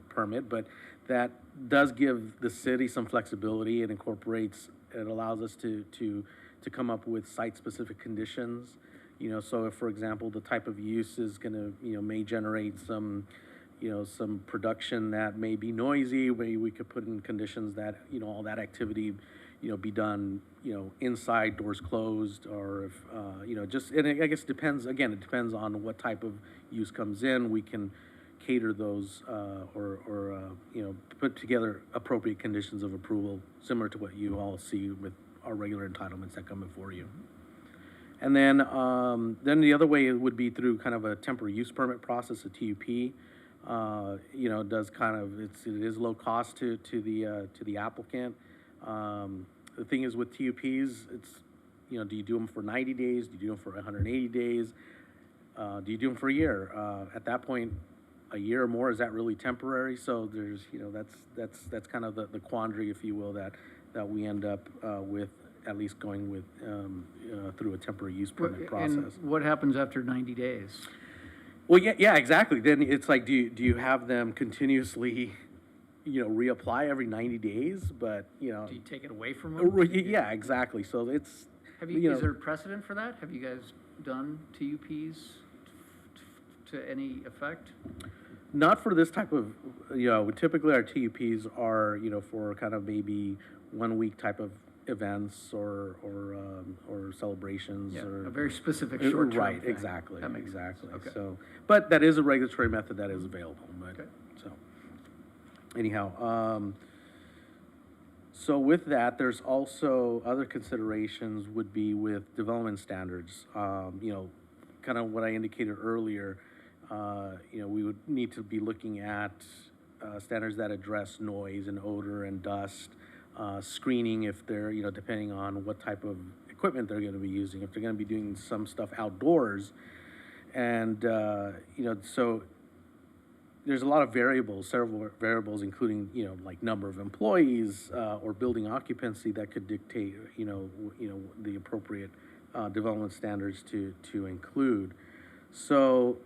permit, but that does give the city some flexibility. It incorporates, it allows us to come up with site-specific conditions. You know, so if, for example, the type of use is gonna, you know, may generate some, you know, some production that may be noisy, we could put in conditions that, you know, all that activity, you know, be done, you know, inside, doors closed, or if, you know, just, and I guess it depends, again, it depends on what type of use comes in. We can cater those, you know, put together appropriate conditions of approval, similar to what you all see with our regular entitlements that come before you. And then the other way would be through kind of a temporary use permit process, a TUP. You know, does kind of, it is low cost to the applicant. The thing is with TUPs, it's, you know, do you do them for 90 days? Do you do them for 180 days? Do you do them for a year? At that point, a year or more, is that really temporary? So there's, you know, that's kind of the quandary, if you will, that we end up with, at least going with through a temporary use permit process. And what happens after 90 days? Well, yeah, exactly. Then it's like, do you have them continuously, you know, reapply every 90 days? But, you know, Do you take it away from them? yeah, exactly. So it's, Have you you, know, is there precedent for that? Have you guys done TUPs to any effect? not for this type of, you know, typically our TUPs are, you know, for kind of maybe 1 week type of events or celebrations Yeah, or. a very specific short-term Right, thing. exactly, That makes exactly. sense. Okay. So, but that is a regulatory method that is available, but, Okay. so. Anyhow, so with that, there's also other considerations would be with development standards. You know, kind of what I indicated earlier, you know, we would need to be looking at standards that address noise and odor and dust, screening if they're, you know, depending on what type of equipment they're going to be using, if they're going to be doing some stuff outdoors. And, you know, so there's a lot of variables, several variables, including, you know, like number of employees or building occupancy that could dictate, you know, the appropriate development standards to include. So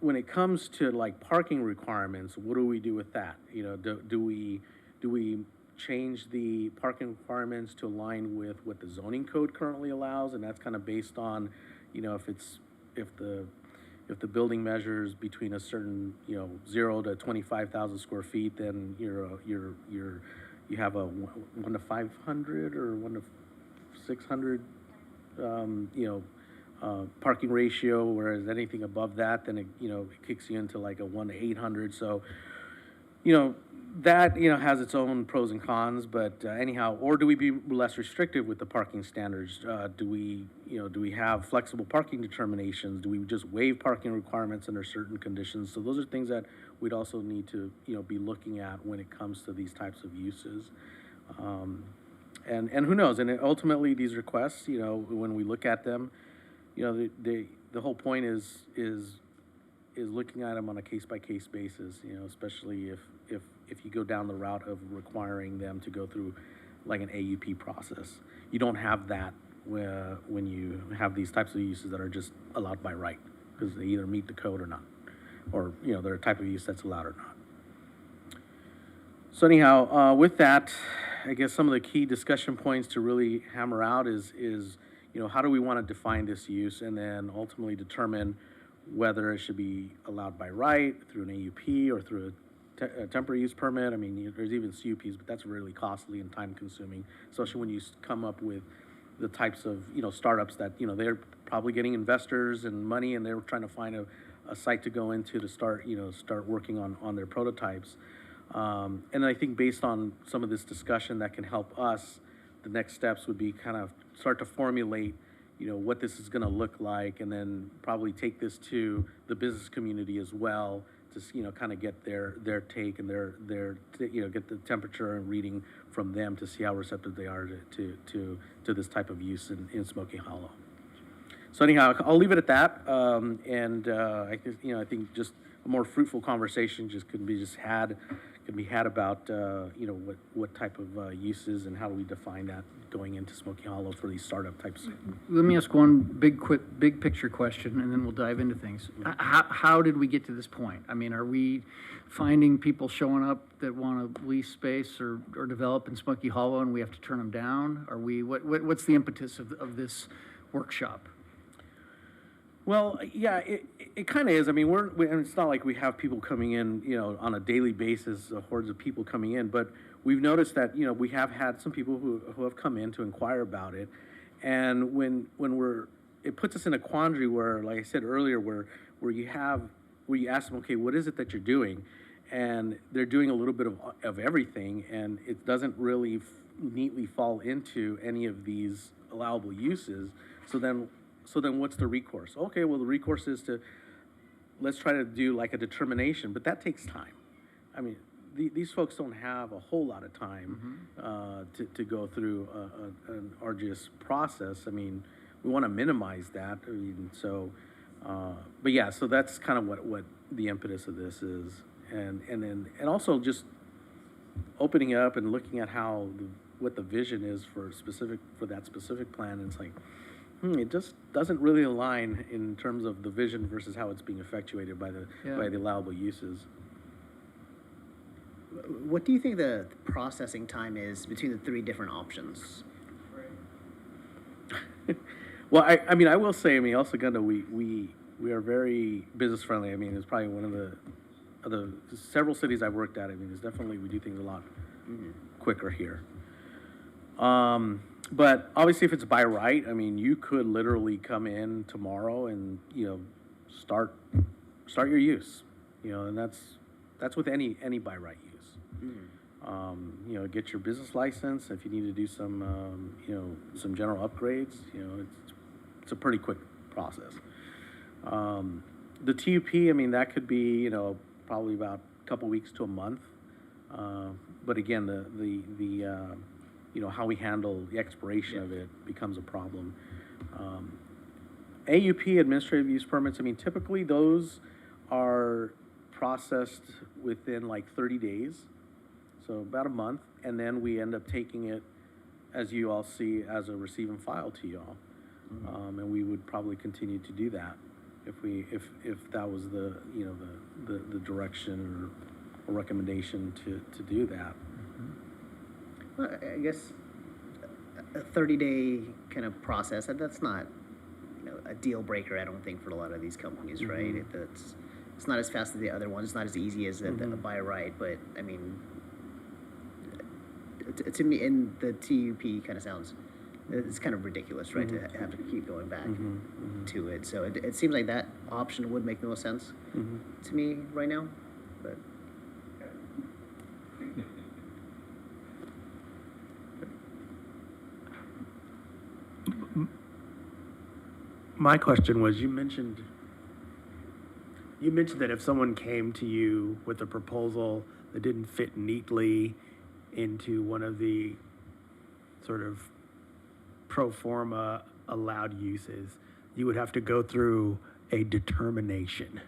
when it comes to like parking requirements, what do we do with that? You know, do we change the parking requirements to align with what the zoning code currently allows? And that's kind of based on, you know, if the building measures between a certain, you know, 0 to 25,000 square feet, then you have a 1 to 500 or 1 to 600, you know, parking ratio, whereas anything above that, then it, you know, it kicks you into like a 1 to 800. So, you know, that, you know, has its own pros and cons, but anyhow, or do we be less restrictive with the parking standards? Do we have flexible parking determinations? Do we just waive parking requirements under certain conditions? So those are things that we'd also need to, you know, be looking at when it comes to these types of uses. And who knows? And ultimately, these requests, you know, when we look at them, you know, the whole point is looking at them on a case-by-case basis, you know, especially if you go down the route of requiring them to go through like an AUP process. You don't have that when you have these types of uses that are just allowed by right, because they either meet the code or not, or, you know, they're a type of use that's allowed or not. So anyhow, with that, I guess some of the key discussion points to really hammer out is you know, how do we want to define this use, and then ultimately determine whether it should be allowed by right through an AUP or through a temporary use permit. I mean, there's even CUPs, but that's really costly and time consuming, especially when you come up with the types of, you know, startups that, you know, they're probably getting investors and money, and they're trying to find a site to go into to start working on their prototypes. And I think based on some of this discussion that can help us, the next steps would be kind of start to formulate, you know, what this is going to look like, and then probably take this to the business community as well to, kind of get their take and get the temperature and reading from them to see how receptive they are to this type of use in Smoky Hollow. So anyhow, I'll leave it at that, I think just a more fruitful conversation could be had about, what type of uses and how do we define that going into Smoky Hollow for these startup types. Let me ask one big picture question, and then we'll dive into things. How did we get to this point? I mean, are we finding people showing up that want to lease space or develop in Smoky Hollow, and we have to turn them down? Are we, what's the impetus of this workshop? Well, yeah, it kind of is. I mean, and it's not like we have people coming in, on a daily basis, hordes of people coming in, but we've noticed that, we have had some people who have come in to inquire about it. And when it puts us in a quandary where, like I said earlier, where you ask them, okay, what is it that you're doing? And they're doing a little bit of everything, and it doesn't really neatly fall into any of these allowable uses. So then what's the recourse? Okay, well, the recourse is let's try to do like a determination, but that takes time. I mean, these folks don't have a whole lot of time to go through an arduous process. I mean, we want to minimize that. I mean, so, but yeah, so that's kind of what the impetus of this is. And also just opening up and looking at what the vision is for that specific plan. And it's like, it just doesn't really align in terms of the vision versus how it's being effectuated by the allowable uses. What do you think the processing time is between the three different options? Well, I mean, I will say, El Segundo, we are very business friendly. I mean, it's probably one of the several cities I've worked at. I mean, it's definitely, we do things a lot quicker here. But obviously, if it's by right, I mean, you could literally come in tomorrow and start your use, and that's with any by right use. Get your business license. If you need to do some some general upgrades, it's a pretty quick process. The TUP, I mean, that could be probably about a couple weeks to a month. But again, the how we handle the expiration of it becomes a problem. AUP, administrative use permits, I mean, typically those are processed within like 30 days, so about a month, and then we end up taking it, as you all see, as a receive and file to y'all. And we would probably continue to do that if that was the direction or recommendation to do that. Well, I guess a 30-day kind of process, that's not, a deal breaker, I don't think, for a lot of these companies, right? It's not as fast as the other ones. It's not as easy as the buy right, but I mean, to me, and the TUP kind of sounds, it's kind of ridiculous, right? To have to keep going back to it. So it seems like that option would make the most sense to me right now, but. My question was, you mentioned that if someone came to you with a proposal that didn't fit neatly into one of the sort of pro forma allowed uses, you would have to go through a determination.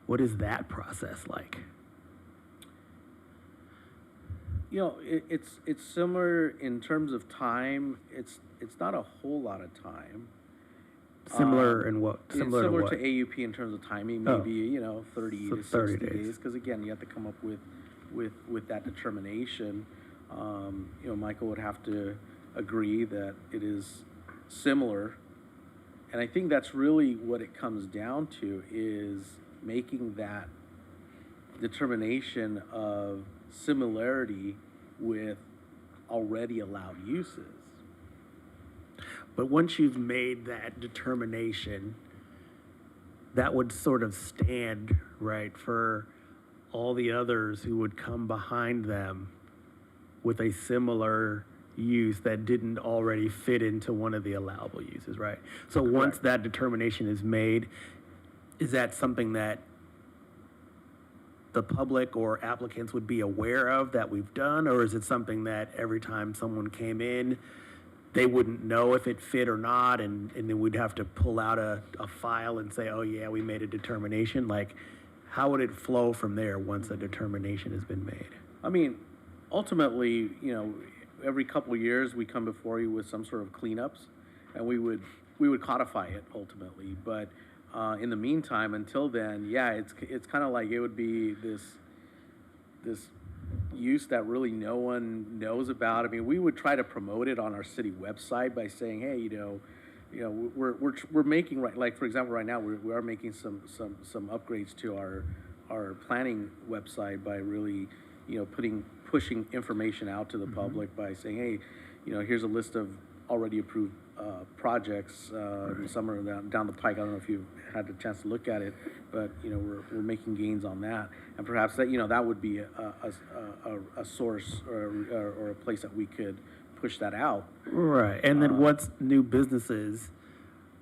What is that process like? It's similar in terms of time. It's not a whole lot of time. Similar in what? Similar to what? to AUP in terms of timing, maybe 30 So to 30 60 days. days. Because again, you have to come up with that determination. Michael would have to agree that it is similar, and I think that's really what it comes down to, is making that determination of similarity with already allowed uses. But once you've made that determination, that would sort of stand, right, for all the others who would come behind them with a similar use that didn't already fit into one of the allowable uses, right? So once that determination is made, is that something that the public or applicants would be aware of that we've done? Or is it something that every time someone came in, they wouldn't know if it fit or not, and then we'd have to pull out a file and say, oh yeah, we made a determination? Like, how would it flow from there once a determination has been made? I mean, ultimately, you know, every couple of years, we come before you with some sort of cleanups, and we would codify it ultimately. But in the meantime, until then, yeah, it's kind of like it would be this use that really no one knows about. I mean, we would try to promote it on our city website by saying, hey, you know, we're making, right, like for example, right now we are making some upgrades to our planning website by really, you know, pushing information out to the public by saying, hey, you know, here's a list of already approved projects. Some are down the pike. I don't know if you've had the chance to look at it, but you know, we're making gains on that, and perhaps that, you know, that would be a source or a place that we could push that out. Right. And then once new businesses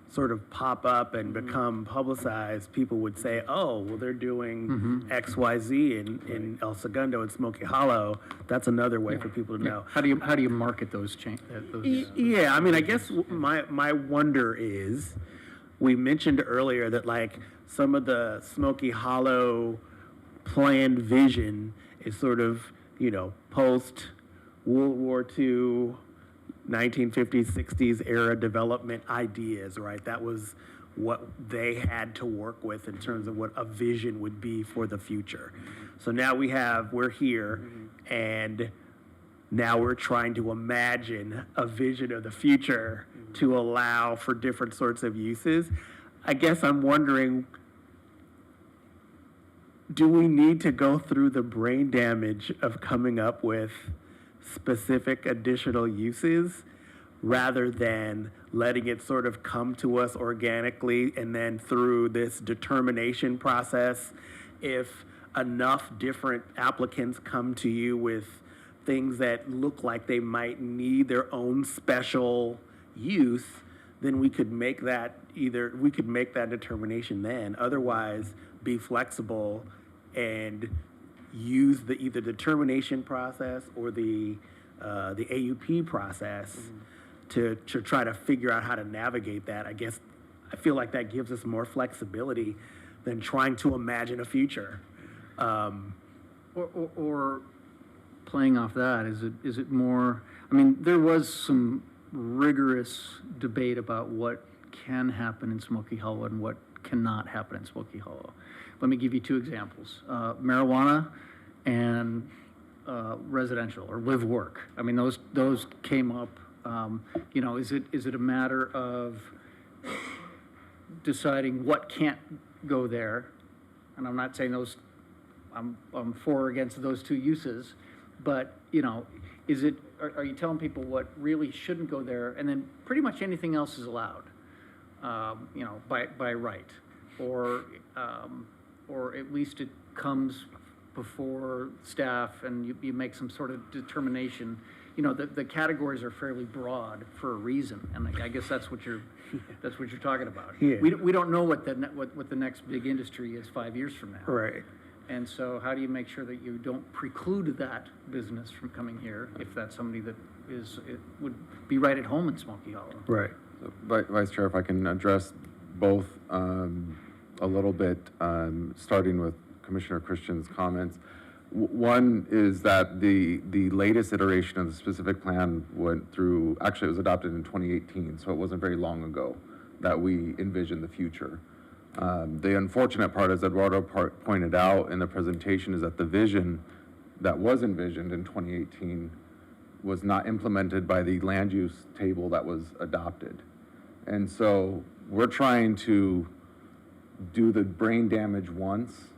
sort of pop up and become publicized, people would say, oh, well, they're doing XYZ in El Segundo and Smoky Hollow. That's another way for people to know. How do you market those Yeah, I mean, I guess my wonder is, we mentioned earlier that like some of the Smoky Hollow planned vision is sort of, you know, post World War II, 1950s, 60s era development ideas, right? That was what they had to work with in terms of what a vision would be for the future. So now we're here, and now we're trying to imagine a vision of the future to allow for different sorts of uses. I guess I'm wondering, do we need to go through the brain damage of coming up with specific additional uses rather than letting it sort of come to us organically, and then through this determination process, if enough different applicants come to you with things that look like they might need their own special use, then we could make that determination then. Otherwise, be flexible and use the either determination process or the AUP process to try to figure out how to navigate that. I guess I feel like that gives us more flexibility than trying to imagine a future. Or playing off that, is it more, I mean, there was some rigorous debate about what can happen in Smoky Hollow and what cannot happen in Smoky Hollow. Let me give you two examples. Marijuana and residential or live work. I mean, those came up. You know, is it a matter of deciding what can't go there? And I'm not saying those, I'm for or against those two uses, but you know, are you telling people what really shouldn't go there, and then pretty much anything else is allowed, you know, by right, or at least it comes before staff and you make some sort of determination. You know, the categories are fairly broad for a reason, and I guess that's what you're talking about. Yeah. We don't know what the next big industry is 5 years from now. Right. And so how do you make sure that you don't preclude that business from coming here if that's somebody that would be right at home in Smoky Hollow? Right. Vice Chair, if I can address both a little bit, starting with Commissioner Christian's comments. One is that the latest iteration of the specific plan went through, actually it was adopted in 2018, so it wasn't very long ago that we envisioned the future. The unfortunate part, as Eduardo pointed out in the presentation, is that the vision that was envisioned in 2018 was not implemented by the land use table that was adopted. And so we're trying to do the brain damage once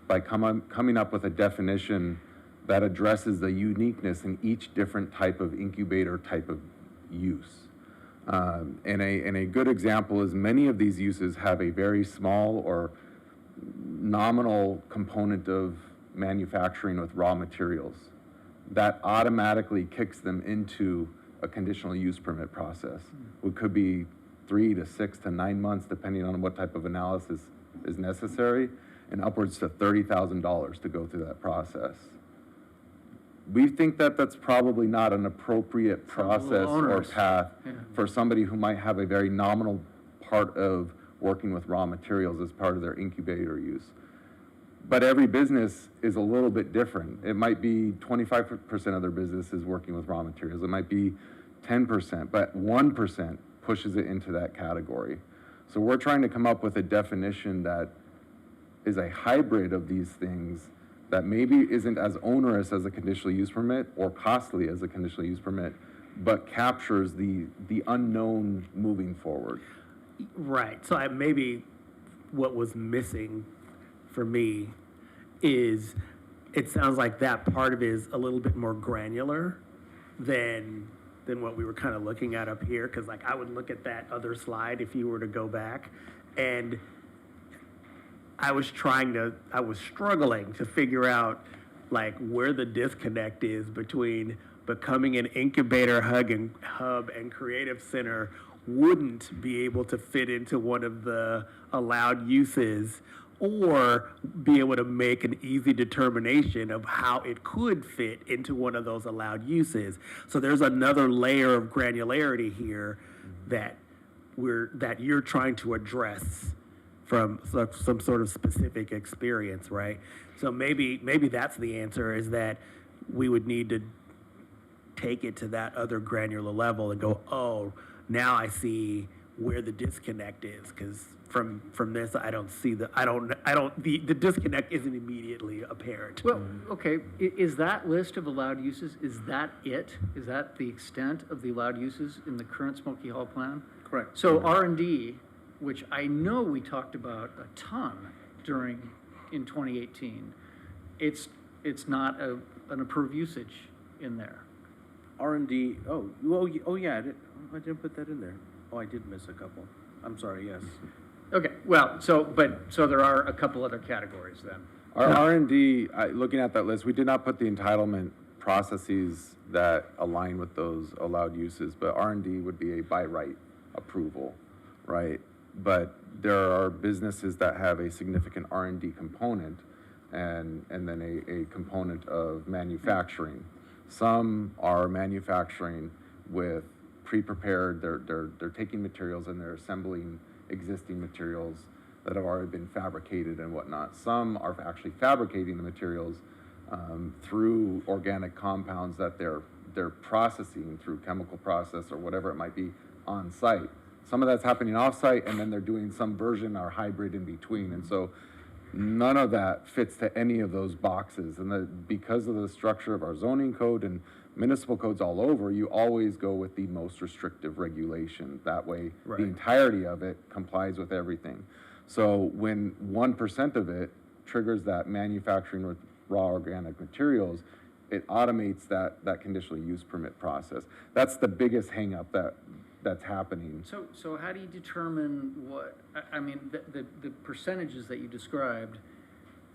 by coming up with a definition that addresses the uniqueness in each different type of incubator type of use. And a good example is many of these uses have a very small or nominal component of manufacturing with raw materials that automatically kicks them into a conditional use permit process. It could be 3 to 6 to 9 months, depending on what type of analysis is necessary. and upwards to $30,000 to go through that process. We think that that's probably not an appropriate Sounds a little process or onerous. path Yeah. for somebody who might have a very nominal part of working with raw materials as part of their incubator use. But every business is a little bit different. It might be 25% of their business is working with raw materials. It might be 10%, but 1% pushes it into that category. So we're trying to come up with a definition that is a hybrid of these things that maybe isn't as onerous as a conditional use permit or costly as a conditional use permit, but captures the unknown moving forward. Right. So maybe what was missing for me is it sounds like that part of it is a little bit more granular than what we were kind of looking at up here. Because like I would look at that other slide if you were to go back, and I was struggling to figure out like where the disconnect is between becoming an incubator hub and creative center wouldn't be able to fit into one of the allowed uses, or be able to make an easy determination of how it could fit into one of those allowed uses. So there's another layer of granularity here that you're trying to address from some sort of specific experience, right? So maybe that's the answer, is that we would need to take it to that other granular level and go, oh, now I see where the disconnect is, because from this I don't see the disconnect isn't immediately apparent. Well, okay, is that list of allowed uses, is that it? Is that the extent of the allowed uses in the current Smoky Hall plan? Correct. So R&D, which I know we talked about a ton in 2018, it's not an approved usage in there. R&D, oh, yeah, I didn't put that in there. Oh, I did miss a couple. I'm sorry, yes. Okay, well, so there are a couple other categories then. Our R&D, looking at that list, we did not put the entitlement processes that align with those allowed uses, but R&D would be a by right approval, right? But there are businesses that have a significant R&D component and then a component of manufacturing. Some are manufacturing with pre-prepared, they're taking materials and they're assembling existing materials that have already been fabricated and whatnot. Some are actually fabricating the materials through organic compounds that they're processing through chemical process or whatever it might be on site. Some of that's happening off-site, and then they're doing some version or hybrid in between. And so none of that fits to any of those boxes. And because of the structure of our zoning code and municipal codes all over, you always go with the most restrictive regulation. That way, Right. the entirety of it complies with everything. So when 1% of it triggers that manufacturing with raw organic materials, it automates that conditional use permit process. That's the biggest hangup that's happening. So how do you determine what, I mean, the percentages that you described,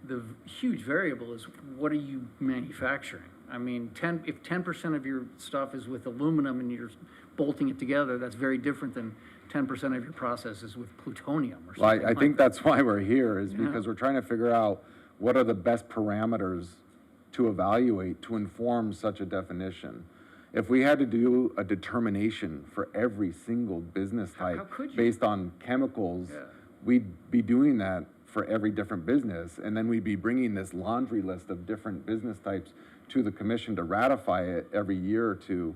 the huge variable is what are you manufacturing? I mean, if 10% of your stuff is with aluminum and you're bolting it together, that's very different than 10% of your process is with plutonium or Well, something. I think that's why we're here, is Yeah. because we're trying to figure out what are the best parameters to evaluate to inform such a definition. If we had to do a determination for every single business How type could you? based on chemicals, Yeah. we'd be doing that for every different business, and then we'd be bringing this laundry list of different business types to the commission to ratify it every year or two.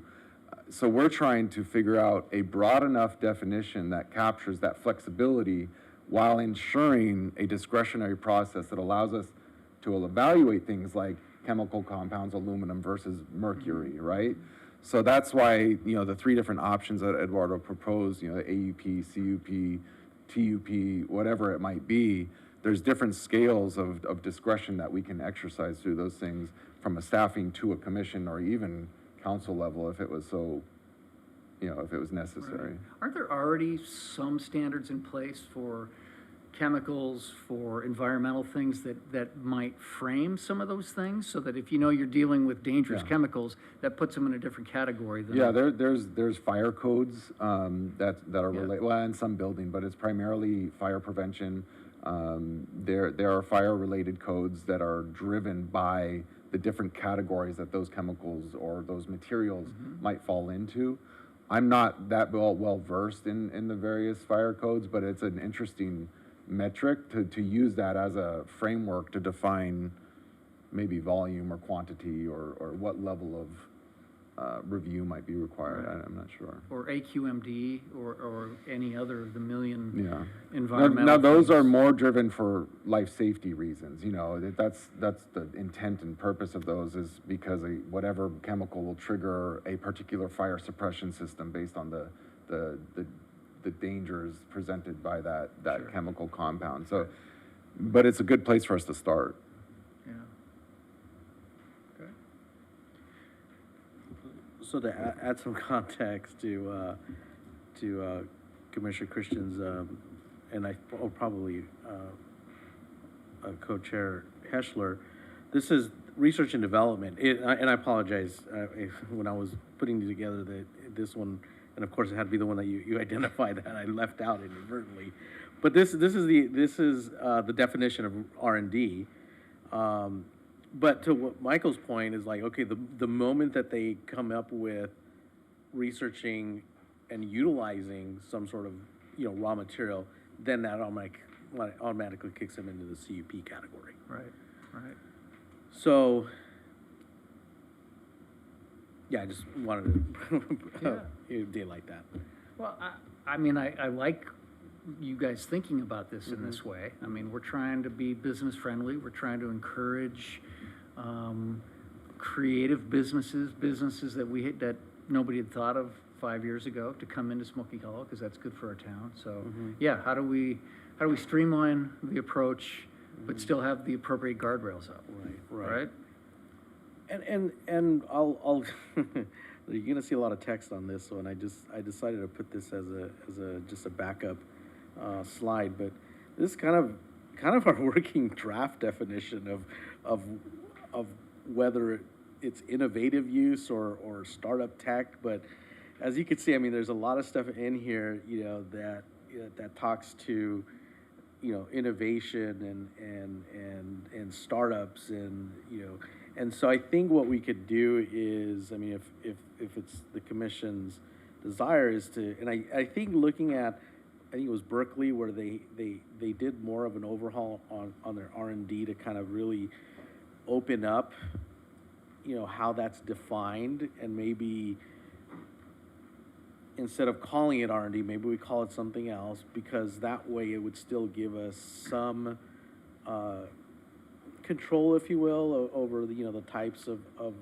So we're trying to figure out a broad enough definition that captures that flexibility while ensuring a discretionary process that allows us to evaluate things like chemical compounds, aluminum versus mercury, right? So that's why, the three different options that Eduardo proposed, AUP, CUP, TUP, whatever it might be, there's different scales of discretion that we can exercise through those things from a staffing to a commission or even council level if it was if it was necessary. Right. Aren't there already some standards in place for chemicals, for environmental things that might frame some of those things, so that if you're dealing with dangerous Yeah. chemicals, that puts them in a different category than... Yeah, there's fire codes that are Yeah. related, well, in some building, but it's primarily fire prevention, There are fire-related codes that are driven by the different categories that those chemicals or those materials might fall into. I'm not that well versed in the various fire codes, but it's an interesting metric to use that as a framework to define maybe volume or quantity or what level of review might be required. I'm not sure. Or AQMD or any other of the million Yeah. environmental. Now those things. are more driven for life safety reasons. That's the intent and purpose of those is because whatever chemical will trigger a particular fire suppression system based on the dangers presented by that Sure. chemical compound. So, but it's a good place for us to start. Yeah. Okay. So to add some context to Commissioner Christian's, and probably co-chair Heschler, this is research and development. And I apologize when I was putting together this one, and of course it had to be the one that you identified that I left out inadvertently. But this is the definition of R&D. But to what Michael's point is like, okay, the moment that they come up with researching and utilizing some sort of, raw material, then that automatically kicks them into the CUP category. Right. Right. So, yeah, I just wanted to daylight that. Well, I mean, I like you guys thinking about this in this way. I mean, we're trying to be business friendly. We're trying to encourage creative businesses that nobody had thought of 5 years ago to come into Smoky Hollow because that's good for our town. So, yeah, how do we streamline the approach but still have the appropriate guardrails up? Right. And I'll you're gonna see a lot of text on this one. I decided to put this as just a backup slide, but this is kind of our working draft definition of whether it's innovative use or startup tech. But as you can see, I mean, there's a lot of stuff in here, that talks to, innovation and startups and so I think what we could do is, I mean, if it's the commission's desire is to, and I think looking at, I think it was Berkeley where they did more of an overhaul on their R&D to kind of really open up, how that's defined, and maybe instead of calling it R&D, maybe we call it something else, because that way it would still give us some control, if you will, over the types of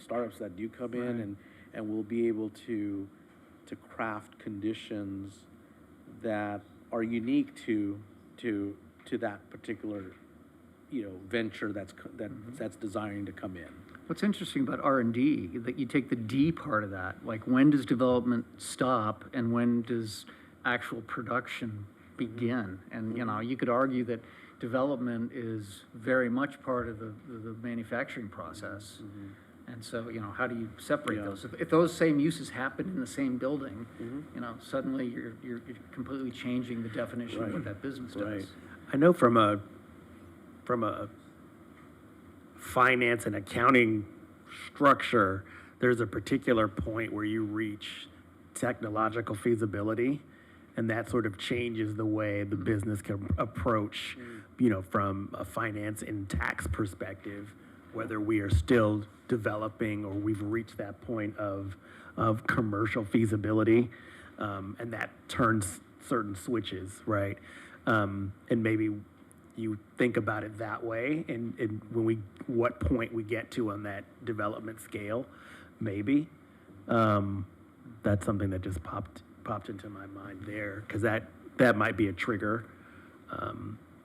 startups that do come in, and we'll be able to craft conditions that are unique to that particular venture that's desiring to come in. What's interesting about R&D, that you take the D part of that, like when does development stop and when does actual production begin? And, you could argue that development is very much part of the manufacturing process. And so, how do you separate those? If those same uses happen in the same building, suddenly you're completely changing the definition of what that business does. I know from a finance and accounting structure, there's a particular point where you reach technological feasibility, and that sort of changes the way the business can approach, from a finance and tax perspective, whether we are still developing or we've reached that point of commercial feasibility, and that turns certain switches, right? And maybe you think about it that way, and what point we get to on that development scale, maybe. That's something that just popped into my mind there, because that might be a trigger.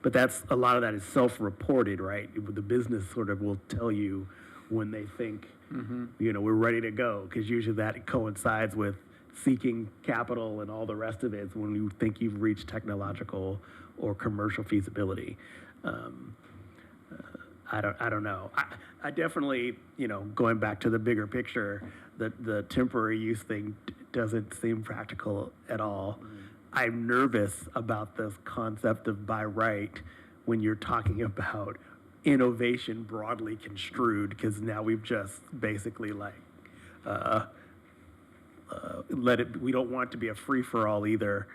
But a lot of that is self-reported, right? The business sort of will tell you when they think, we're ready to go, because usually that coincides with seeking capital and all the rest of it when you think you've reached technological or commercial feasibility. I don't know. I definitely, going back to the bigger picture, the temporary use thing doesn't seem practical at all. I'm nervous about the concept of by right when you're talking about innovation broadly construed, because now we've just basically like let it. We don't want it to be a free for all either.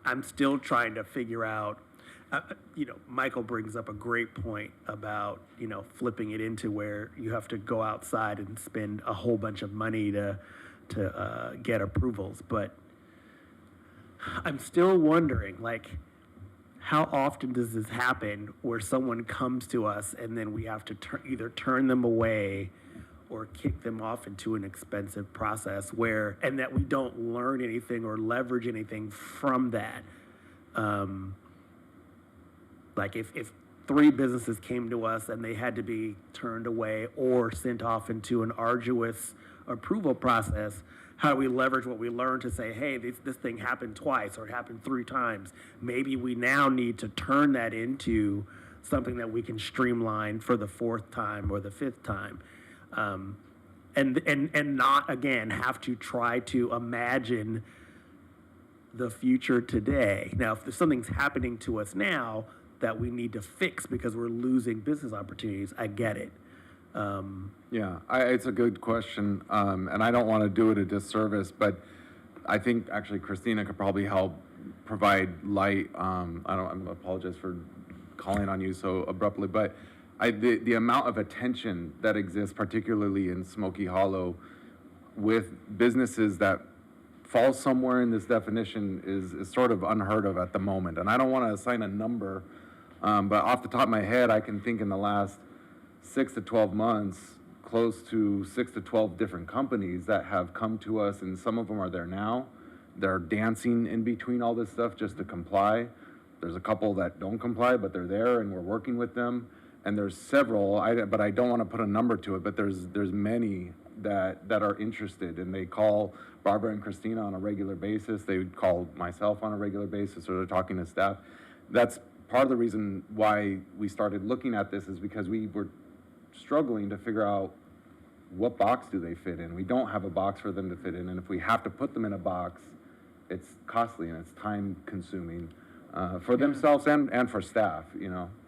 I'm still trying to figure out. Michael brings up a great point about flipping it into where you have to go outside and spend a whole bunch of money to get approvals, but I'm still wondering, like, how often does this happen where someone comes to us and then we have to either turn them away or kick them off into an expensive process and that we don't learn anything or leverage anything from that? Like if 3 businesses came to us and they had to be turned away or sent off into an arduous approval process, how do we leverage what we learned to say, hey, this thing happened twice or it happened 3 times? Maybe we now need to turn that into something that we can streamline for the 4th time or the 5th time. And not, again, have to try to imagine the future today. Now, if there's something's happening to us now that we need to fix because we're losing business opportunities, I get it. Yeah, it's a good question, and I don't want to do it a disservice, but I think actually Christina could probably help provide light. I apologize for calling on you so abruptly, but the amount of attention that exists, particularly in Smoky Hollow, with businesses that fall somewhere in this definition is sort of unheard of at the moment. And I don't want to assign a number, but off the top of my head, I can think in the last 6 to 12 months, close to 6 to 12 different companies that have come to us, and some of them are there now. They're dancing in between all this stuff just to comply. There's a couple that don't comply, but they're there, and we're working with them. And there's several, but I don't want to put a number to it, but there's many that are interested, and they call Barbara and Christina on a regular basis. They would call myself on a regular basis, or they're talking to staff. That's part of the reason why we started looking at this, is because we were struggling to figure out what box do they fit in. We don't have a box for them to fit in, and if we have to put them in a box, it's costly and it's time consuming for themselves and for staff,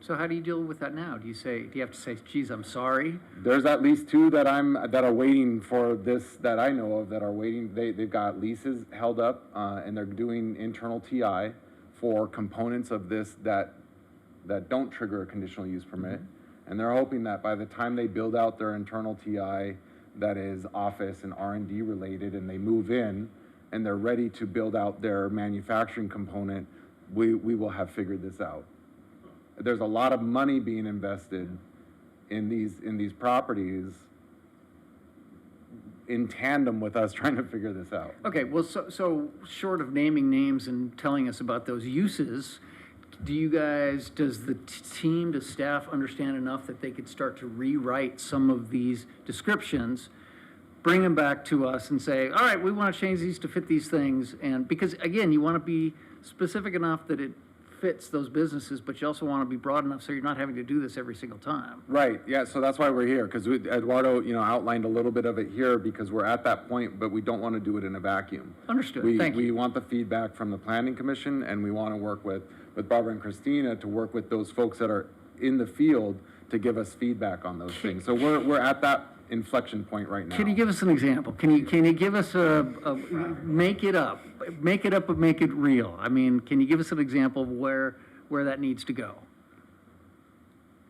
So how do you deal with that now? Do you have to say, geez, I'm sorry? There's at least 2 that are waiting for this, that I know of, that are waiting. They've got leases held up, and they're doing internal TI for components of this that don't trigger a conditional use permit. And they're hoping that by the time they build out their internal TI that is office and R&D related, and they move in and they're ready to build out their manufacturing component, we will have figured this out. There's a lot of money being invested in these properties in tandem with us trying to figure this out. Okay, well, so short of naming names and telling us about those uses, does the team, does staff understand enough that they could start to rewrite some of these descriptions, bring them back to us and say, all right, we want to change these to fit these things? And because, again, you want to be specific enough that it fits those businesses, but you also want to be broad enough so you're not having to do this every single time. Right, yeah, so that's why we're here, because Eduardo, outlined a little bit of it here, because we're at that point, but we don't want to do it in a vacuum. Understood, thank you. We want the feedback from the Planning Commission, and we want to work with Barbara and Christina to work with those folks that are in the field to give us feedback on those things. So we're at that inflection point right now. Can you give us an example? Can you give us make it up, but make it real? I mean, can you give us an example of where that needs to go?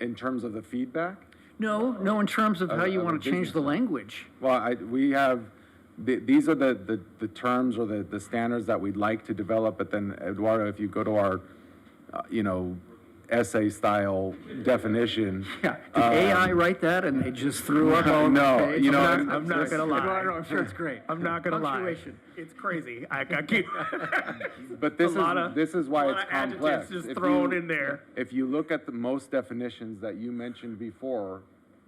In terms of the feedback? No, in terms of how you Of want the to change the business. language. Well, we have, these are the terms or the standards that we'd like to develop, but then Eduardo, if you go to our, essay style definition. Yeah, did AI write that and they just threw up all No, the page? I'm not gonna lie. Eduardo, I'm sure it's great. I'm not gonna lie. Punctuation. It's crazy. I keep But this is why it's complex. adjectives just If thrown you- in there. If you look at the most definitions that you mentioned before,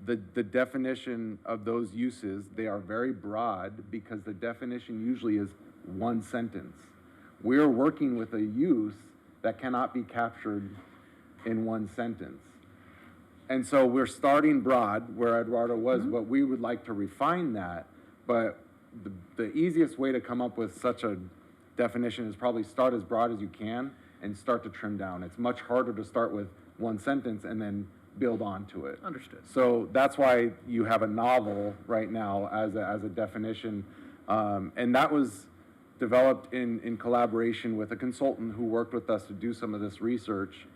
the definition of those uses, they are very broad because the definition usually is one sentence. We're working with a use that cannot be captured in one sentence. And so we're starting broad where Eduardo was, but we would like to refine that. But the easiest way to come up with such a definition is probably start as broad as you can and start to trim down. It's much harder to start with one sentence and then build onto it. Understood. So that's why you have a novel right now as a definition. And that was developed in collaboration with a consultant who worked with us to do some of this research.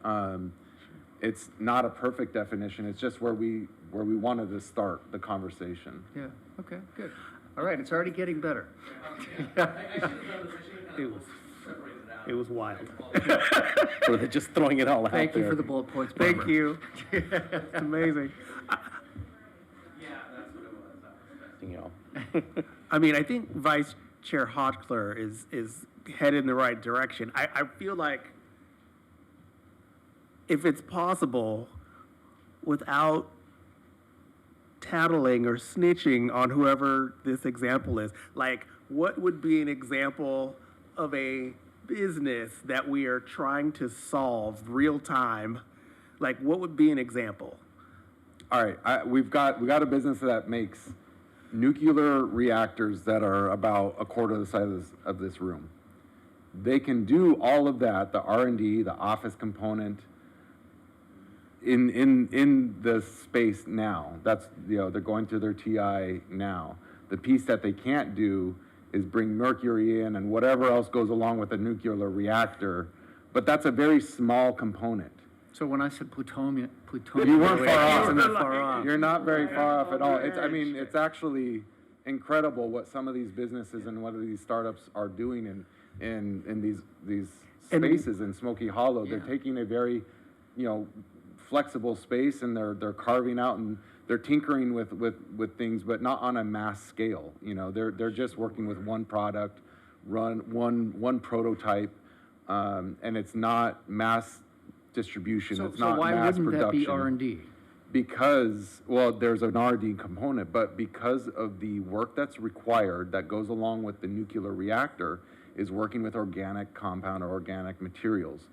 It's not a perfect definition. It's just where we wanted to start the conversation. Yeah, okay, good. All right, it's already getting better. It was wild. Or they're just throwing it all out there. Thank you for the bullet points, Thank Barbara. you. It's amazing. You know. I mean, I think Vice Chair Hochler is headed in the right direction. I feel like if it's possible, without tattling or snitching on whoever this example is, like, what would be an example of a business that we are trying to solve real time? Like, what would be an example? All right, we got a business that makes nuclear reactors that are about a quarter of the size of this room. They can do all of that, the R&D, the office component, in the space now. That's, they're going through their TI now. The piece that they can't do is bring mercury in and whatever else goes along with a nuclear reactor, but that's a very small component. So when I said plutonium. You weren't far off. You weren't far off. You're not very far off at all. It's actually incredible what some of these businesses and what these startups are doing in these spaces in Smoky Hollow. They're taking a very, flexible space, and they're carving out and they're tinkering with things, but not on a mass scale. They're just working with one product, one prototype, and it's not mass distribution. So It's not why mass wouldn't that be production. R&D? Because, well, there's an R&D component, but because of the work that's required that goes along with the nuclear reactor is working with organic compound or organic materials.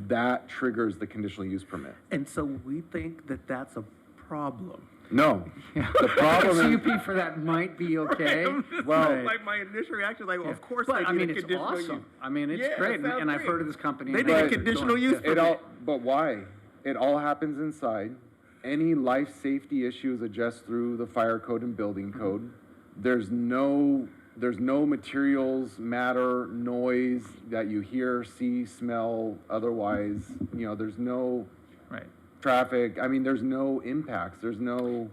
That triggers the conditional use permit. And so we think that that's a problem. No, the problem is, CUP for that might be okay. well, Like my initial reaction, like, well, of course, But they I need mean, a it's conditional use. awesome. I mean, it's Yeah, great, it sounds and I've great. heard of this company. They and need I a know they're conditional doing use it. but why? It all happens inside. Any life safety issues adjust through the fire code and building code. There's no materials, matter, noise that you hear, see, smell, otherwise, there's no Right. traffic. I mean, there's no impacts. There's no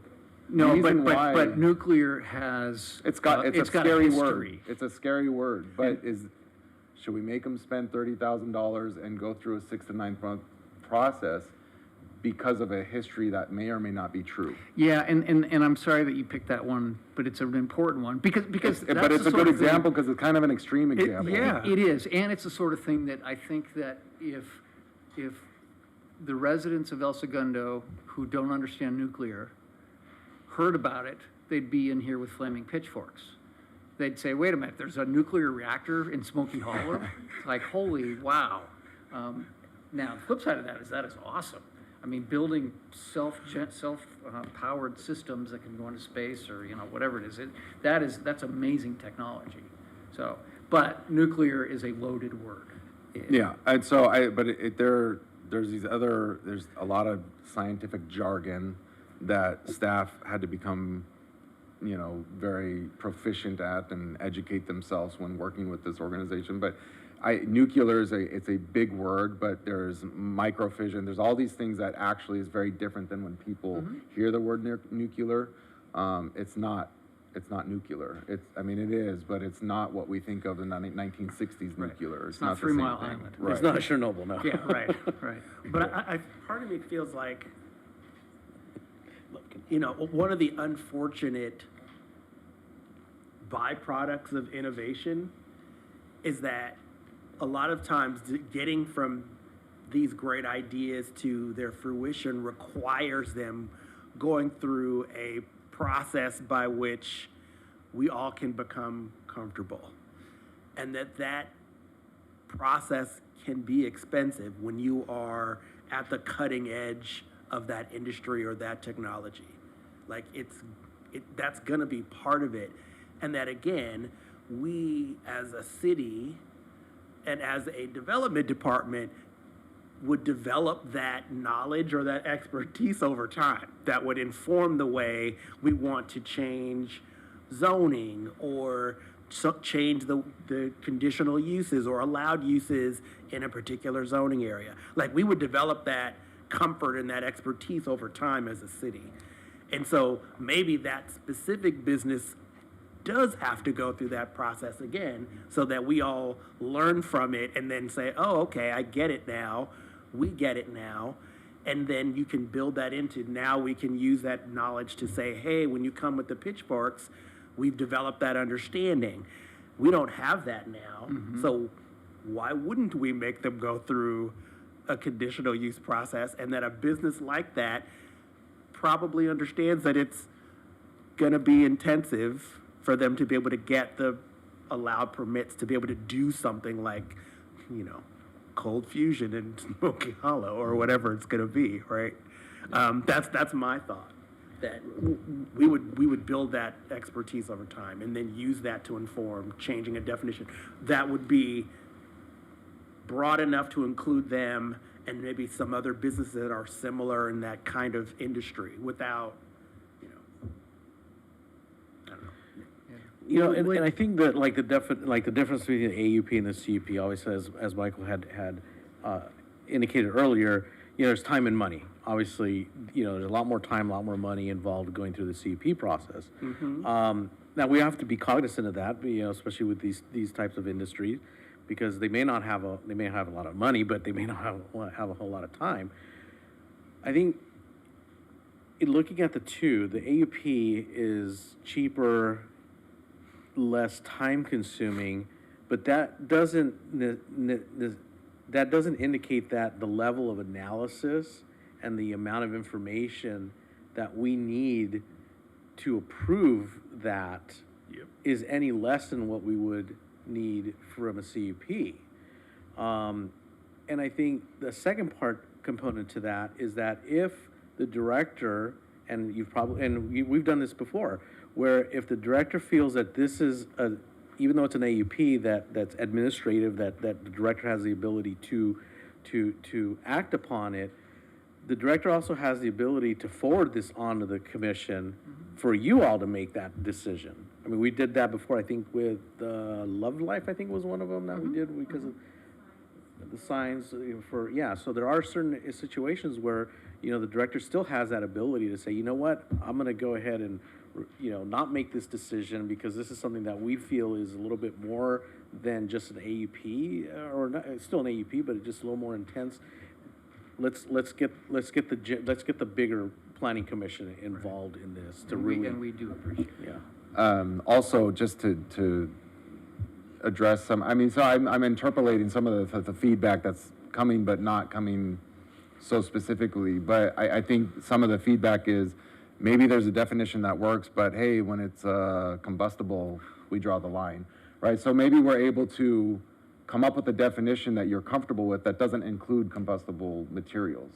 No, reason why. but nuclear has. It's a got scary word. history. It's a scary word, but should we make them spend $30,000 and go through a 6 to 9 month process because of a history that may or may not be true? Yeah, and I'm sorry that you picked that one, but it's an important one because that's But it's the a sort good of thing- example because it's kind of an extreme example. yeah. It is, and it's the sort of thing that I think that if the residents of El Segundo who don't understand nuclear heard about it, they'd be in here with flaming pitchforks. They'd say, wait a minute, there's a nuclear reactor in Smoky Hollow? It's like, holy wow. Now, the flip side of that is awesome. I mean, building self-powered systems that can go into space or, whatever it is, that's amazing technology. So, but nuclear is a loaded word. Yeah, and so there's a lot of scientific jargon that staff had to become, very proficient at and educate themselves when working with this organization. But nuclear it's a big word, but there's microfission. There's all these things that actually is very different than when people hear the word nuclear. It's not nuclear. It is, but it's not what we think of in the 1960s nuclear. It's not the 3 same Mile thing. Island. Right. It's not Chernobyl, no. Yeah, right, right. But I part of me feels like, one of the unfortunate byproducts of innovation is that a lot of times getting from these great ideas to their fruition requires them going through a process by which we all can become comfortable. And that process can be expensive when you are at the cutting edge of that industry or that technology. Like that's gonna be part of it. And that again, we as a city And as a development department, would develop that knowledge or that expertise over time that would inform the way we want to change zoning or change the conditional uses or allowed uses in a particular zoning area. Like, we would develop that comfort and that expertise over time as a city. And so maybe that specific business does have to go through that process again so that we all learn from it and then say, oh, okay, I get it now. We get it now. And then you can build that into, now we can use that knowledge to say, hey, when you come with the pitchforks, we've developed that understanding. We don't have that now. So why wouldn't we make them go through a conditional use process, and that a business like that probably understands that it's going to be intensive for them to be able to get the allowed permits to be able to do something like, you know, cold fusion in Smoky Hollow or whatever it's going to be, right? That's my thought. That we would build that expertise over time and then use that to inform changing a definition that would be broad enough to include them and maybe some other businesses that are similar in that kind of industry without, you know, I don't know. You know, and I think that like the difference between the AUP and the CUP always says, as Michael had indicated earlier, you know, there's time and money. Obviously, you know, there's a lot more time, a lot more money involved going through the CUP process. Now we have to be cognizant of that, you know, especially with these types of industries, because they may have a lot of money, but they may not have a whole lot of time. I think in looking at the two, the AUP is cheaper, less time consuming, but that doesn't indicate that the level of analysis and the amount of information that we need to approve that is any less than what we would need from a CUP. And I think the second component to that is that if the director, and we've done this before, where if the director feels that this is even though it's an AUP that's administrative, that the director has the ability to act upon it, the director also has the ability to forward this on to the commission for you all to make that decision. I mean, we did that before, I think with Love Life, I think was one of them that we did because of the signs so there are certain situations where, you know, the director still has that ability to say, you know what, I'm going to go ahead and, you know, not make this decision because this is something that we feel is a little bit more than just an AUP, or not, it's still an AUP, but it's just a little more intense. Let's get the bigger planning commission involved in this to really. And we do appreciate it. Yeah. Also, just to address some, I mean, so I'm interpolating some of the feedback that's coming, but not coming so specifically. But I think some of the feedback is maybe there's a definition that works, but hey, when it's combustible, we draw the line, right? So maybe we're able to come up with a definition that you're comfortable with that doesn't include combustible materials.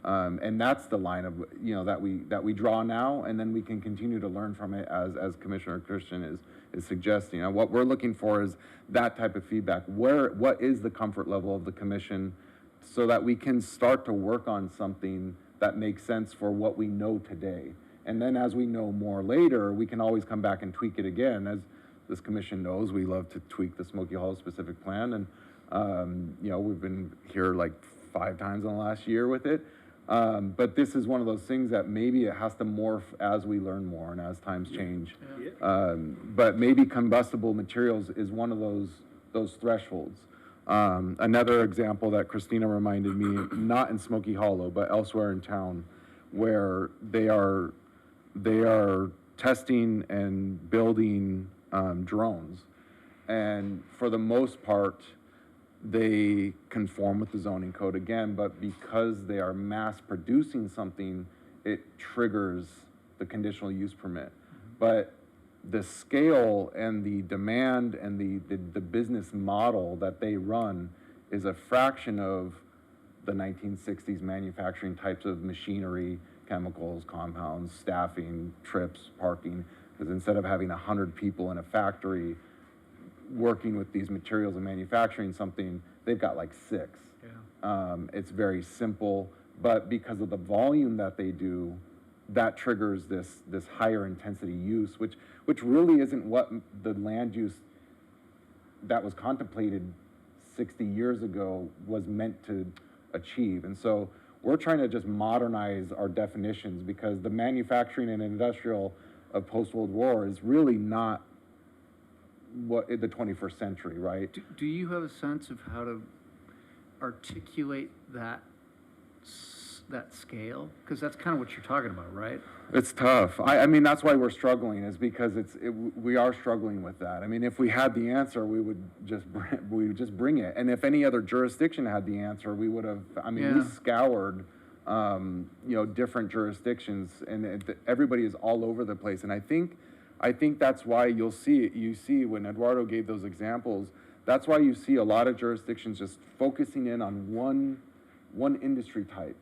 And that's the line of, you know, that we draw now, and then we can continue to learn from it as Commissioner Christian is suggesting. You know, what we're looking for is that type of feedback. What is the comfort level of the commission so that we can start to work on something that makes sense for what we know today. And then as we know more later, we can always come back and tweak it again. As this commission knows, we love to tweak the Smoky Hollow specific plan. And, you know, we've been here like 5 times in the last year with it. But this is one of those things that maybe it has to morph as we learn more and as times change. But maybe combustible materials is one of those thresholds. Another example that Christina reminded me, not in Smoky Hollow, but elsewhere in town, where they are testing and building drones. And for the most part, they conform with the zoning code again, but because they are mass producing something, it triggers the conditional use permit. But the scale and the demand and the business model that they run is a fraction of the 1960s manufacturing types of machinery, chemicals, compounds, staffing, trips, parking. Because instead of having 100 people in a factory, working with these materials and manufacturing something, they've got like 6. It's very simple, but because of the volume that they do, that triggers this higher intensity use, which really isn't what the land use that was contemplated 60 years ago was meant to achieve. And so we're trying to just modernize our definitions, because the manufacturing and industrial of post-World War is really not what in the 21st century, right? Do you have a sense of how to articulate that scale? Because that's kind of what you're talking about, right? It's tough. I mean, that's why we're struggling, is because we are struggling with that. I mean, if we had the answer, we would just bring it. And if any other jurisdiction had the answer, we would have, I mean, we Yeah. scoured, different jurisdictions, and everybody is all over the place. And I think that's why you see when Eduardo gave those examples, that's why you see a lot of jurisdictions just focusing in on one industry type.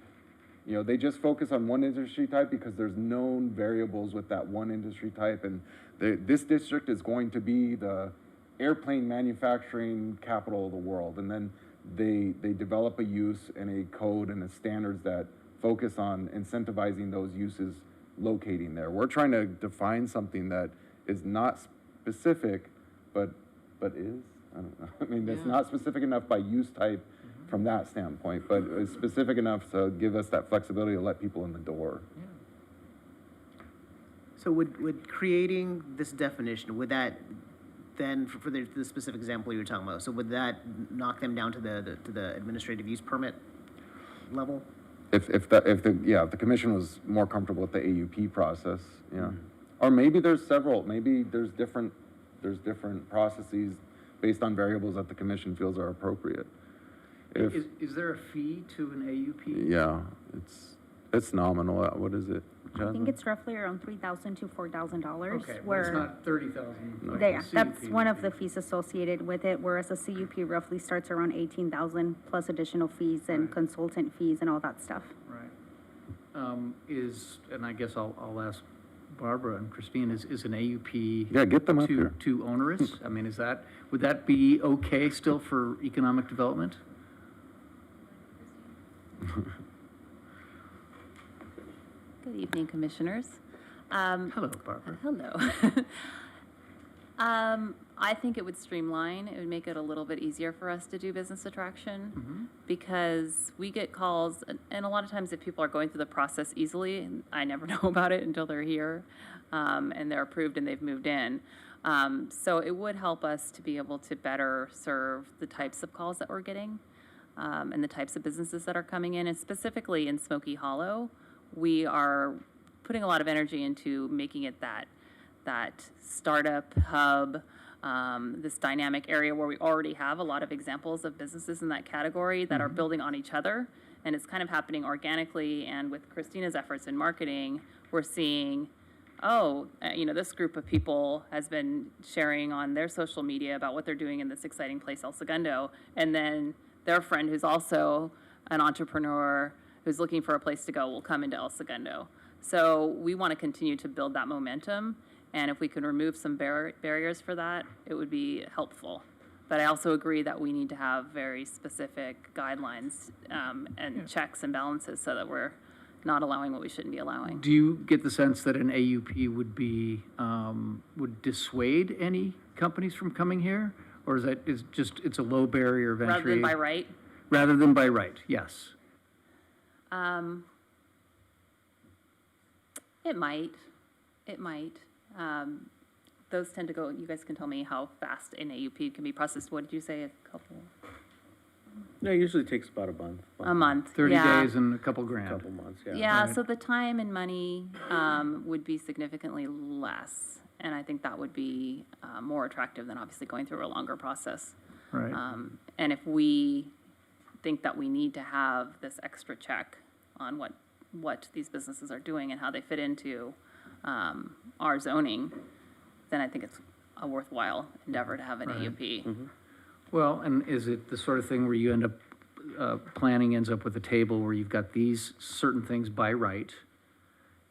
They just focus on one industry type because there's known variables with that one industry type, and this district is going to be the airplane manufacturing capital of the world. And then they develop a use and a code and the standards that focus on incentivizing those uses locating there. We're trying to define something that is not specific, but is, I don't know. I mean, it's not specific enough by use type from that standpoint, but it's specific enough to give us that flexibility to let people in the door. So would creating this definition, would that then, for the specific example you were talking about, so would that knock them down to the administrative use permit level? If the commission was more comfortable with the AUP process, yeah. Or maybe there's different processes based on variables that the commission feels are appropriate. Is there a fee to an AUP? Yeah, it's nominal. What is it, I Jasmine? think it's roughly around $3,000 to $4,000. Okay, but where it's not 30,000. like Yeah, the that's CUP one of would the be. fees associated with it, whereas a CUP roughly starts around 18,000 plus additional fees and Right. consultant fees and all that stuff. Right. And I guess I'll ask Barbara and Christine, is an AUP Yeah, get them up too, here. too onerous? I mean, would that be okay still for economic development? Good evening, Commissioners. Hello, Barbara. Hello. I think it would streamline, it would make it a little bit easier for us to do business attraction, because we get calls, and a lot of times if people are going through the process easily, I never know about it until they're here, and they're approved and they've moved in. So it would help us to be able to better serve the types of calls that we're getting, and the types of businesses that are coming in, and specifically in Smoky Hollow, we are putting a lot of energy into making it that startup hub, this dynamic area where we already have a lot of examples of businesses in that category that are building on each other. And it's kind of happening organically. And with Christina's efforts in marketing, we're seeing, this group of people has been sharing on their social media about what they're doing in this exciting place, El Segundo. And then their friend who's also an entrepreneur who's looking for a place to go will come into El Segundo. So we want to continue to build that momentum. And if we can remove some barriers for that, it would be helpful. But I also agree that we need to have very specific guidelines and checks and balances so that we're not allowing what we shouldn't be allowing. Do you get the sense that an AUP would dissuade any companies from coming here? Or it's a low barrier of entry? Rather than by right? Rather than by right, yes. It might. Those tend to go, you guys can tell me how fast an AUP can be processed. What did you say, a couple? Yeah, it usually takes about a month. A month, 30 yeah. days and a couple grand. Couple months, yeah. Yeah, Right. so the time and money would be significantly less. And I think that would be more attractive than obviously going through a longer process. Right. And if we think that we need to have this extra check on what these businesses are doing and how they fit into our zoning, then I think it's a worthwhile endeavor to have an AUP. Well, and is it the sort of thing where you end up, planning ends up with a table where you've got these certain things by right,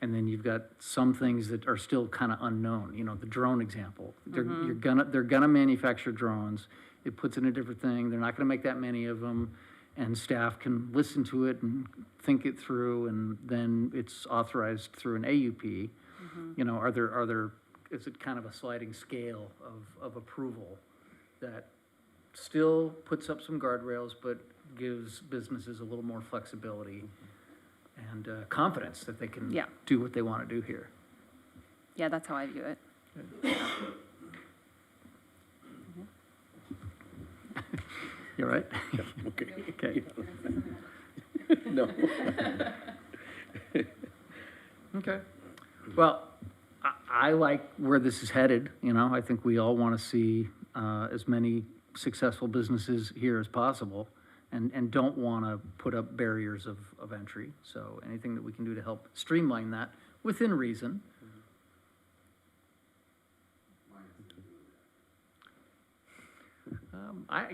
And then you've got some things that are still kind of unknown, you know, the drone example. They're gonna manufacture drones. It puts in a different thing. They're not gonna make that many of them. And staff can listen to it and think it through, and then it's authorized through an AUP. You know, is it kind of a sliding scale of approval that still puts up some guardrails, but gives businesses a little more flexibility and confidence that they can Yeah. do what they want to do here? Yeah, that's how I view it. You all right? Okay. Okay. No. Okay. Well, I like where this is headed, you know, I think we all want to see as many successful businesses here as possible and don't want to put up barriers of entry. So anything that we can do to help streamline that within reason.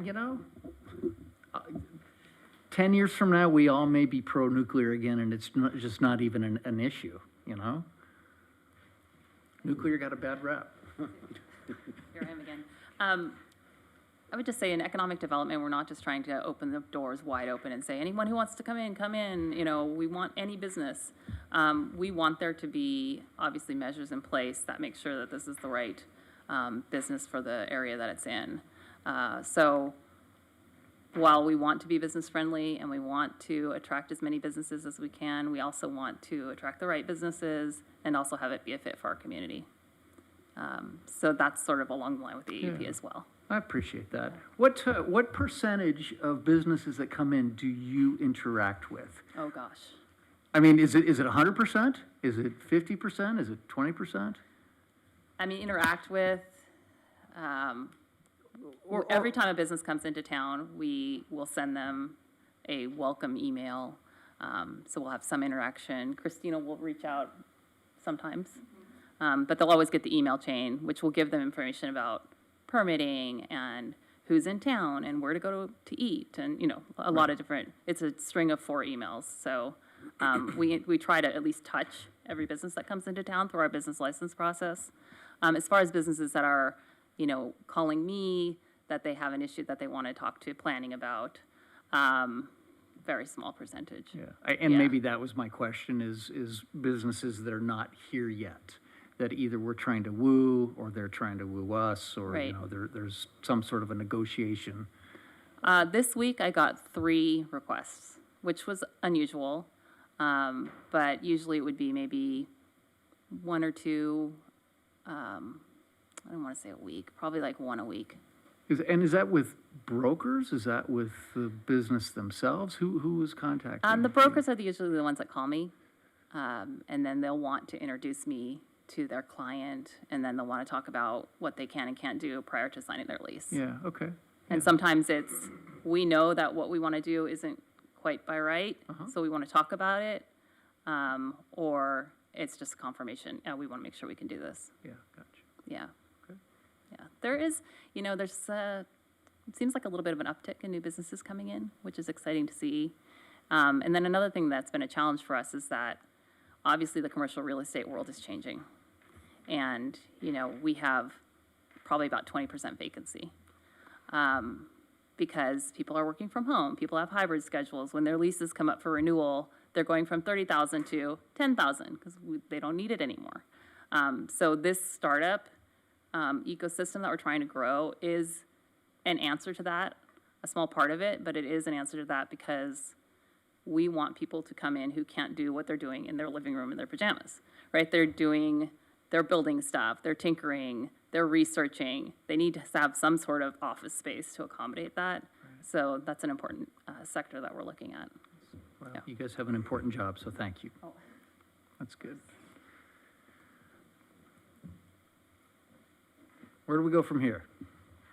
You know, 10 years from now, we all may be pro-nuclear again, and it's just not even an issue, you know? Nuclear got a bad rap. Here I am again. I would just say in economic development, we're not just trying to open the doors wide open and say, anyone who wants to come in, you know, we want any business. We want there to be obviously measures in place that make sure that this is the right business for the area that it's in. So while we want to be business friendly and we want to attract as many businesses as we can, we also want to attract the right businesses and also have it be a fit for our community. So that's sort of along the line with the AUP Yeah. as well. I appreciate that. What percentage of businesses that come in do you interact with? Oh, gosh. I mean, is it 100%? Is it 50%? Is it 20%? I mean, interact with, every time a business comes into town, we will send them a welcome email. So we'll have some interaction. Christina will reach out sometimes. But they'll always get the email chain, which will give them information about permitting and who's in town and where to go to eat and, you know, a lot of different, it's a string of 4 emails. So we try to at least touch every business that comes into town through our business license process. As far as businesses that are, you know, calling me, that they have an issue that they want to talk to planning about, very small percentage. Yeah, and Yeah. maybe that was my question, is businesses that are not here yet, that either we're trying to woo, or they're trying to woo us, or, you Right. know, there's some sort of a negotiation. This week I got 3 requests, which was unusual. But usually it would be maybe 1 or 2, I don't want to say a week, probably like 1 a week. Is that with brokers? Is that with the business themselves? Who is contacting? The brokers are usually the ones that call me, and then they'll want to introduce me to their client, and then they'll want to talk about what they can and can't do prior to signing their lease. Yeah, okay. And sometimes it's, we know that what we want to do isn't quite by right, so we want to talk about it, or it's just confirmation, we want to make sure we can do this. Yeah, gotcha. Yeah. Okay. Yeah, there is, you know, it seems like a little bit of an uptick in new businesses coming in, which is exciting to see. And then another thing that's been a challenge for us is that obviously the commercial real estate world is changing. And, you know, we have probably about 20% vacancy. Because people are working from home, people have hybrid schedules. When their leases come up for renewal, they're going from 30,000 to 10,000 because they don't need it anymore. So this startup ecosystem that we're trying to grow is an answer to that, a small part of it, but it is an answer to that because we want people to come in who can't do what they're doing in their living room in their pajamas, right? They're building stuff, they're tinkering, they're researching. They need to have some sort of office space to accommodate that. So that's an important sector that we're looking at. Well, Yeah. you guys have an important job, so thank you. Oh. That's good. Where do we go from here?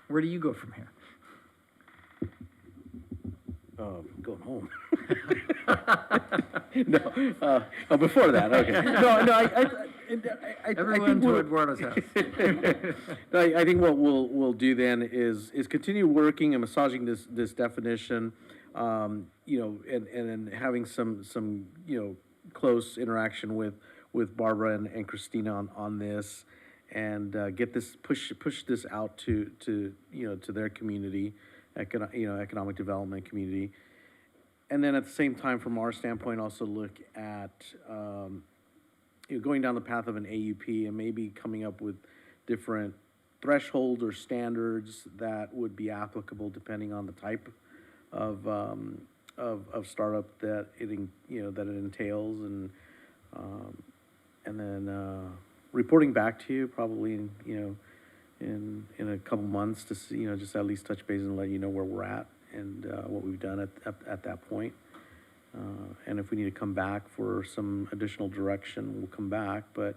Where do you go from here? Going home. No, before that, okay. No, I Everyone think to we'll- Eduardo's house. I think what we'll do then is continue working and massaging this definition, you know, and then having some, you know, close interaction with with Barbara and Christina on this, and get this push this out to to their community, economic development community, and then at the same time, from our standpoint, also look at going down the path of an AUP and maybe coming up with different thresholds or standards that would be applicable depending on the type of startup that that it entails, and then reporting back to you probably in a couple months to see, just at least touch base and let you know where we're at and what we've done at that point. And if we need to come back for some additional direction, we'll come back. But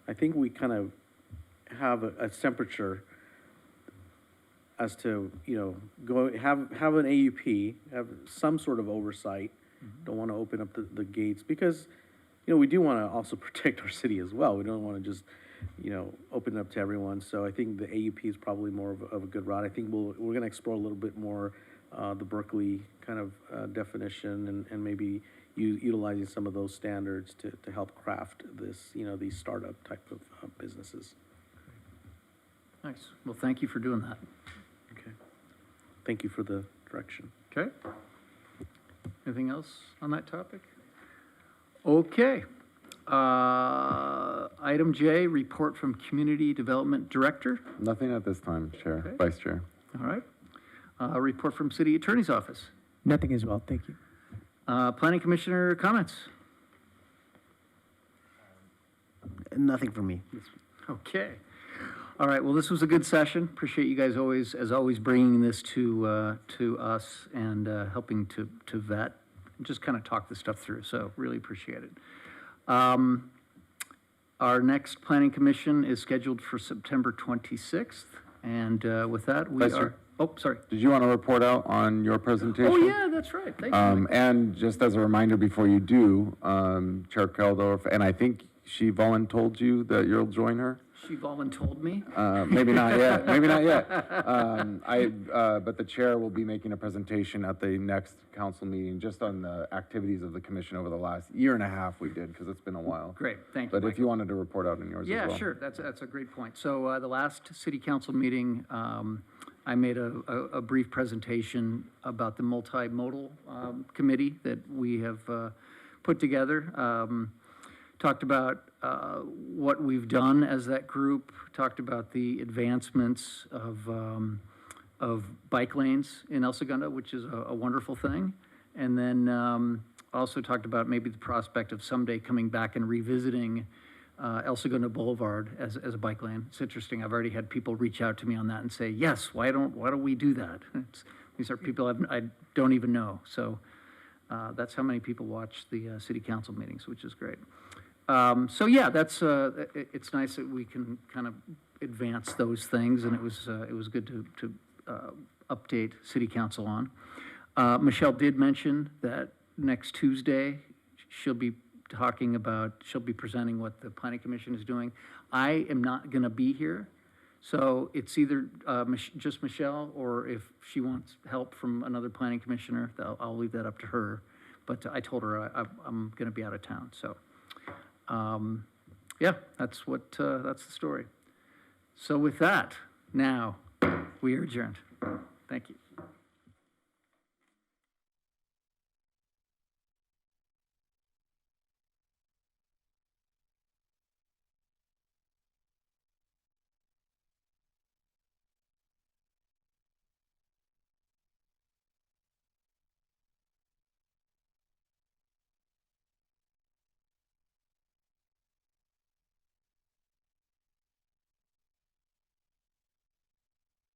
I think we kind of have a temperature as to, have an AUP, have some sort of oversight. Don't want to open up the gates because, we do want to also protect our city as well. We don't want to just, open it up to everyone. So I think the AUP is probably more of a good route. I think we're going to explore a little bit more the Berkeley kind of definition and maybe utilizing some of those standards to help craft this, these startup type of businesses. Nice. Well, thank you for doing that. Okay. Thank you for the direction. Okay. Anything else on that topic? Okay. Item J, report from Community Development Director. Nothing at this time, Chair, Okay. Vice Chair. All right. Report from City Attorney's Office. Nothing as well, thank you. Planning Commissioner comments. Nothing for me. Okay. All right. Well, this was a good session. Appreciate you guys as always, bringing this to us and helping to vet and just kind of talk this stuff through. So really appreciate it. Our next Planning Commission is scheduled for September 26th. And with that, we Vice are. Chair. Oh, sorry. Did you want to report out on your presentation? Oh, yeah, that's right. Thank you. And just as a reminder before you do, Chair Keldorf, and I think she told you that you'll join her? She voluntold me. Maybe not yet, maybe not yet. But the chair will be making a presentation at the next council meeting just on the activities of the commission over the last year and a half we did, because it's been a while. Great, thank you. But if you wanted to report out on yours as well. Yeah, sure, that's a great point. So the last city council meeting, I made a brief presentation about the multimodal committee that we have put together. Talked about what we've done as that group, talked about the advancements of bike lanes in El Segundo, which is a wonderful thing. And then also talked about maybe the prospect of someday coming back and revisiting El Segundo Boulevard as a bike lane. It's interesting. I've already had people reach out to me on that and say, yes, why don't we do that? These are people I don't even know. So that's how many people watch the city council meetings, which is great. So yeah, that's it's nice that we can kind of advance those things, and it was good to update city council on. Michelle did mention that next Tuesday she'll be presenting what the planning commission is doing. I am not going to be here, so it's either just Michelle, or if she wants help from another planning commissioner, I'll leave that up to her. But I told her I'm going to be out of town, so. Yeah, that's the story. So with that, now we are adjourned. Thank you.